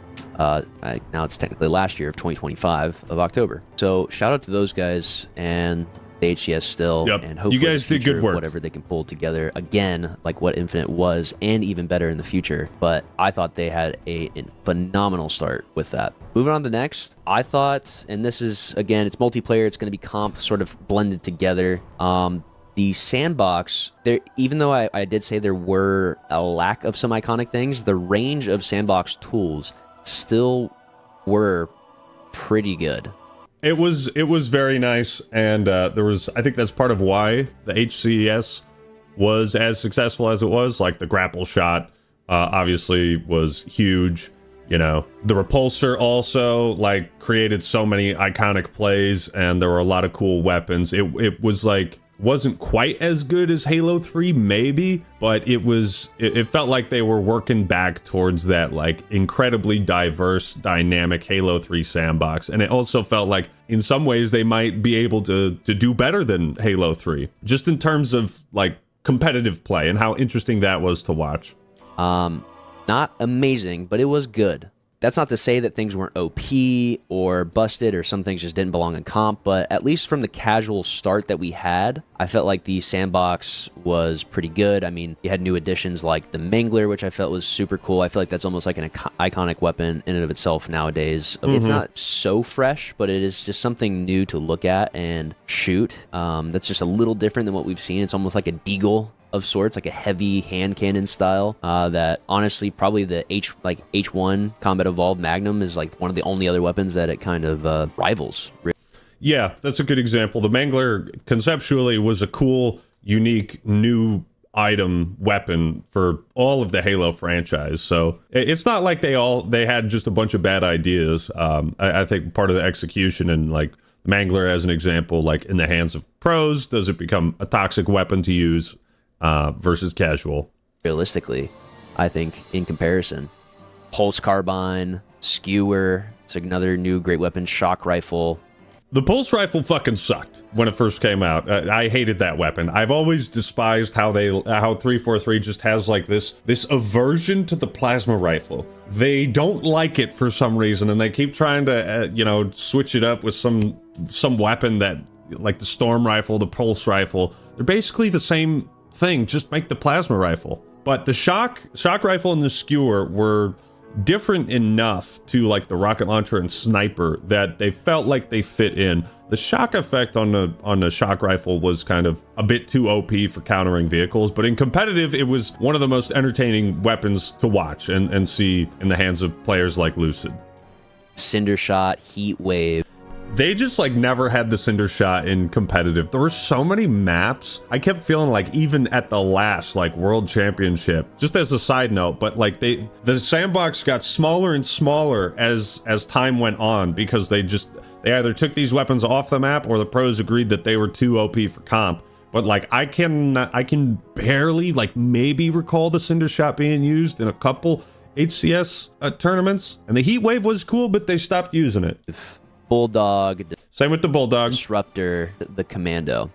now it's technically last year of 2025 of October. So shout out to those guys and the HCS still. Yep. And hopefully you guys did good work. Whatever they can pull together again, like what Infinite was, and even better in the future. But I thought they had a phenomenal start with that. Moving on to next, I thought, and this is, again, it's multiplayer, it's going to be comp sort of blended together. The sandbox, there, even though I did say there were a lack of some iconic things, the range of sandbox tools still were pretty good. It was very nice, and there was, I think that's part of why the HCS was as successful as it was. Like, the grapple shot obviously was huge. You know, the repulsor also like created so many iconic plays, and there were a lot of cool weapons. It was like, wasn't quite as good as Halo 3 maybe, but it felt like they were working back towards that like incredibly diverse, dynamic Halo 3 sandbox. And it also felt like in some ways they might be able to do better than Halo 3, just in terms of like competitive play and how interesting that was to watch. Not amazing, but it was good. That's not to say that things weren't OP or busted or some things just didn't belong in comp, but at least from the casual start that we had, I felt like the sandbox was pretty good. I mean, you had new additions like the Mangler, which I felt was super cool. I feel like that's almost like an iconic weapon in and of itself nowadays. It's not so fresh, but it is just something new to look at and shoot. That's just a little different than what we've seen. It's almost like a deagle of sorts, like a heavy hand cannon style, that honestly probably the H1 Combat Evolved Magnum is like one of the only other weapons that it kind of rivals. Yeah, that's a good example. The Mangler conceptually was a cool, unique, new item weapon for all of the Halo franchise. So it's not like they had just a bunch of bad ideas. I think part of the execution and like Mangler as an example, like in the hands of pros, does it become a toxic weapon to use versus casual? Realistically, I think in comparison, Pulse Carbine, Skewer, it's another new great weapon, Shock Rifle, The pulse rifle fucking sucked when it first came out. I hated that weapon. I've always despised how 343 just has like this aversion to the plasma rifle. They don't like it for some reason, and they keep trying to you know, switch it up with some weapon that, like the storm rifle, the pulse rifle. They're basically the same thing. Just make the plasma rifle. But the shock rifle and the skewer were different enough to like the rocket launcher and sniper that they felt like they fit in. The shock effect on the shock rifle was kind of a bit too OP for countering vehicles, but in competitive it was one of the most entertaining weapons to watch and see in the hands of players like Lucid. Cinder shot, heat wave. They just like never had the cinder shot in competitive. There were so many maps. I kept feeling like even at the last like world championship, just as a side note, but like the sandbox got smaller and smaller as time went on because they either took these weapons off the map or the pros agreed that they were too OP for comp. But like I can barely like maybe recall the cinder shot being used in a couple HCS tournaments, and the heat wave was cool, but they stopped using it. Bulldog. Same with the Bulldog. Disruptor, the Commando,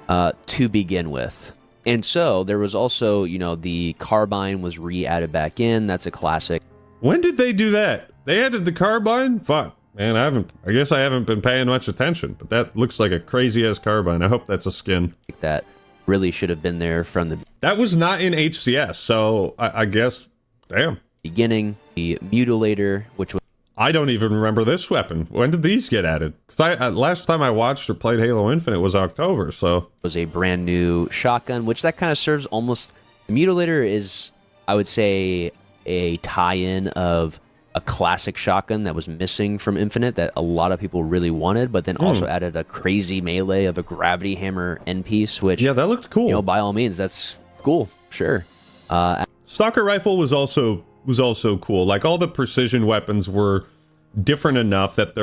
to begin with. And so there was also, you know, the Carbine was re-added back in. That's a classic. When did they do that? They added the Carbine? Fuck. Man, I guess I haven't been paying much attention, but that looks like a crazy-ass Carbine. I hope that's a skin. That really should have been there from the... That was not in HCS, so I guess, damn. Beginning, the Mutilator, which was... I don't even remember this weapon. When did these get added? Because last time I watched or played Halo Infinite was October, so... was a brand new shotgun, which that kind of serves almost... The Mutilator is, I would say, a tie-in of a classic shotgun that was missing from Infinite that a lot of people really wanted, but then also added a crazy melee of a gravity hammer end piece, which... Yeah, that looked cool. You know, by all means, that's cool, sure. Stalker Rifle was also cool. Like, all the precision weapons were different enough that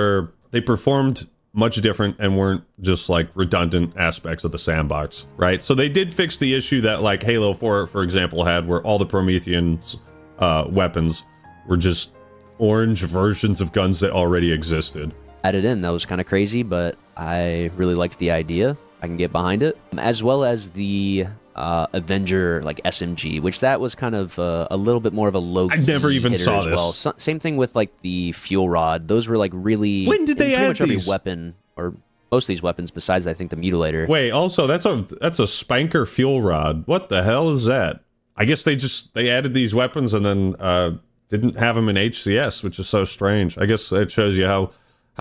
they performed much different and weren't just like redundant aspects of the sandbox, right? So they did fix the issue that like Halo 4, for example, had, where all the Promethean's weapons were just orange versions of guns that already existed. Added in, that was kind of crazy, but I really liked the idea. I can get behind it, as well as the Avenger like SMG, which that was kind of a little bit more of a low key. I never even saw as this. Well. Same thing with like the fuel rod. Those were like really... When did they add pretty much these? Every weapon, or most of these weapons, besides I think the Mutilator. Wait, also that's a spanker fuel rod. What the hell is that? I guess they added these weapons and then didn't have them in HCS, which is so strange. I guess that shows you how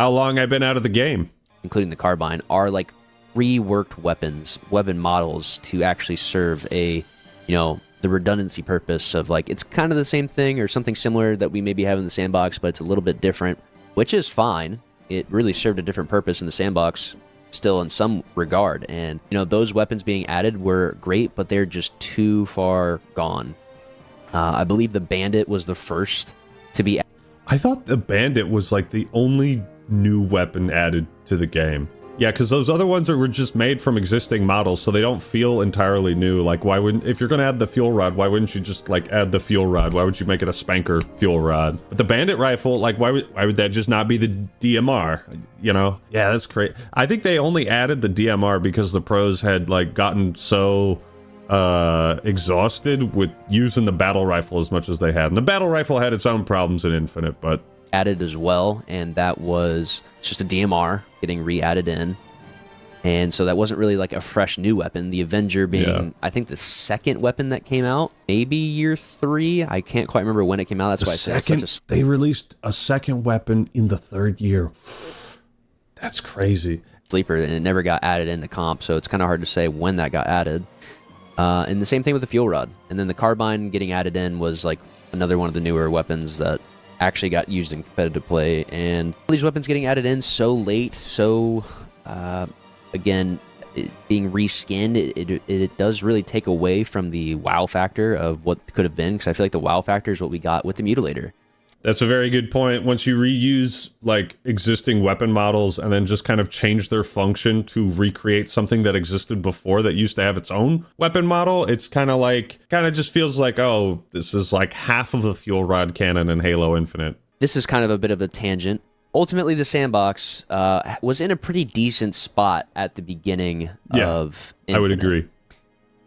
long I've been out of the game. Including the Carbine, are like reworked weapon models to actually serve a, you know, the redundancy purpose of like, it's kind of the same thing or something similar that we maybe have in the sandbox, but it's a little bit different, which is fine. It really served a different purpose in the sandbox still in some regard. And, you know, those weapons being added were great, but they're just too far gone. I believe the Bandit was the first to be... I thought the Bandit was like the only new weapon added to the game. Yeah, because those other ones were just made from existing models, so they don't feel entirely new. Like, why wouldn't... If you're going to add the fuel rod, why wouldn't you just, like, add the fuel rod? Why would you make it a spanker fuel rod? But the Bandit rifle, like, why would that just not be the DMR? You know? Yeah, that's crazy. I think they only added the DMR because the pros had, like, gotten so... exhausted with using the battle rifle as much as they had. And the battle rifle had its own problems in Infinite, but... added as well, and that was just a DMR getting re-added in. And so that wasn't really like a fresh new weapon. The Avenger being, I think, the second weapon that came out, maybe year 3. I can't quite remember when it came out. That's why I said it's such a... They released a second weapon in the 3rd year. That's crazy. Sleeper, and it never got added into comp, so it's kind of hard to say when that got added. And the same thing with the fuel rod. And then the Carbine getting added in was like another one of the newer weapons that actually got used in competitive play. And all these weapons getting added in so late, so again, being reskinned, it does really take away from the wow factor of what could have been, because I feel like the wow factor is what we got with the Mutilator. That's a very good point. Once you reuse like existing weapon models and then just kind of change their function to recreate something that existed before that used to have its own weapon model, it's kind of just feels like, oh, this is like half of a fuel rod cannon in Halo Infinite. This is kind of a bit of a tangent, ultimately the sandbox was in a pretty decent spot at the beginning of Infinite, I would agree.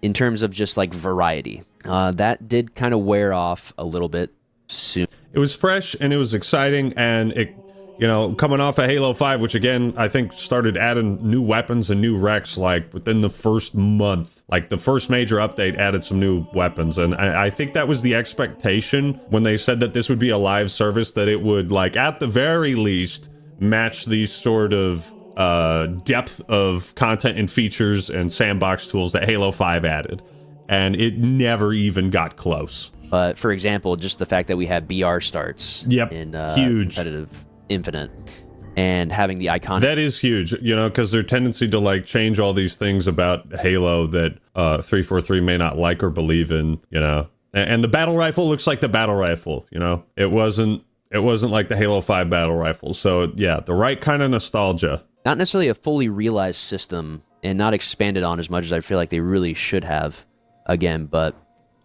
In terms of just like variety. That did kind of wear off a little bit soon. It was fresh and it was exciting, and it, you know, coming off of Halo 5, which again, I think started adding new weapons and new wrecks like within the first month. Like the first major update added some new weapons, and I think that was the expectation when they said that this would be a live service, that it would, like, at the very least match these sort of depth of content and features and sandbox tools that Halo 5 added. And it never even got close. But for example, just the fact that we have BR starts in huge competitive Infinite, and having the iconic... That is huge, you know, because their tendency to, like, change all these things about Halo that 343 may not like or believe in, you know. And the battle rifle looks like the battle rifle, you know. It wasn't like the Halo 5 battle rifle. So, yeah, the right kind of nostalgia. Not necessarily a fully realized system, and not expanded on as much as I feel like they really should have, again, but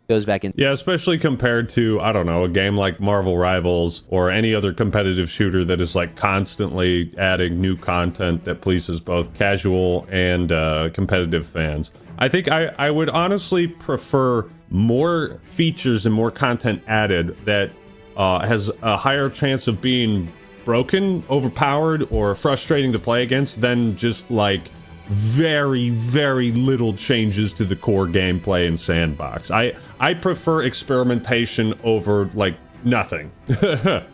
goes back in. Yeah, especially compared to, I don't know, a game like Marvel Rivals or any other competitive shooter that is like constantly adding new content that pleases both casual and competitive fans. I think I would honestly prefer more features and more content added that has a higher chance of being broken, overpowered, or frustrating to play against than just like very, very little changes to the core gameplay and sandbox. I prefer experimentation over, like, nothing. To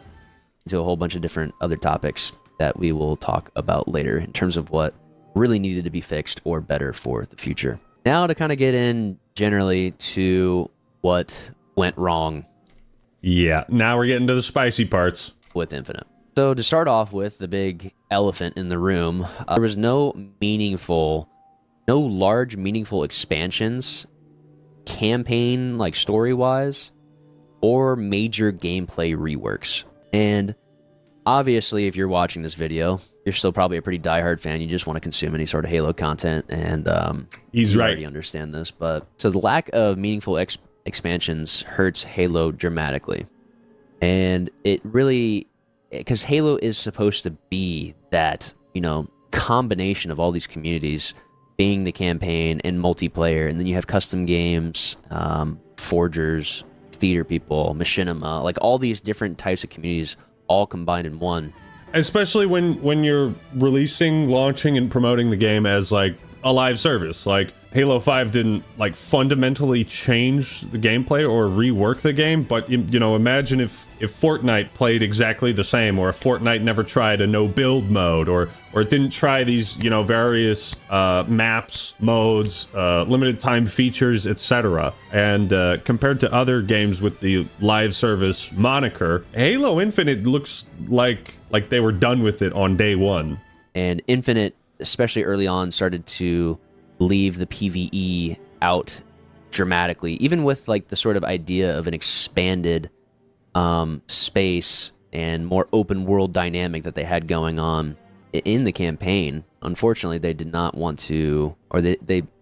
a whole bunch of different other topics that we will talk about later in terms of what really needed to be fixed or better for the future. Now to kind of get in generally to what went wrong. Yeah, now we're getting to the spicy parts. With Infinite. So to start off with, the big elephant in the room, there was no large meaningful expansions, campaign like story-wise, or major gameplay reworks. And obviously, if you're watching this video, you're still probably a pretty diehard fan. You just want to consume any sort of Halo content, and you already understand this. But so the lack of meaningful expansions hurts Halo dramatically, and it really. Because Halo is supposed to be that, you know, combination of all these communities, being the campaign and multiplayer, and then you have custom games, forgers, theater people, machinima, like all these different types of communities all combined in one. Especially when you're releasing, launching, and promoting the game as like a live service. Like Halo 5 didn't like fundamentally change the gameplay or rework the game, but you know, imagine if Fortnite played exactly the same, or if Fortnite never tried a no build mode, or it didn't try these, you know, various maps, modes, limited time features, etc. And compared to other games with the live service moniker, Halo Infinite looks like they were done with it on day one. And Infinite, especially early on, started to leave the PvE out dramatically, even with like the sort of idea of an expanded space and more open world dynamic that they had going on in the campaign. Unfortunately, they did not want to, or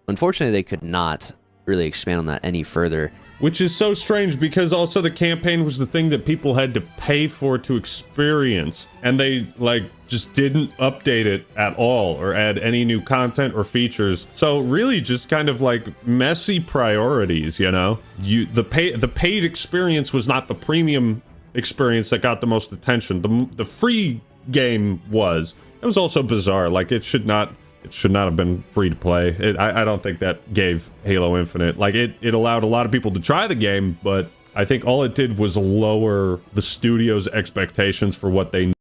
unfortunately they could not really expand on that any further. Which is so strange, because also the campaign was the thing that people had to pay for to experience, and they like just didn't update it at all or add any new content or features. So really just kind of like messy priorities, you know? The paid experience was not the premium experience that got the most attention. The free game was. It was also bizarre. Like it should not have been free to play. I don't think that gave Halo Infinite, like it allowed a lot of people to try the game, but I think all it did was lower the studio's expectations for what they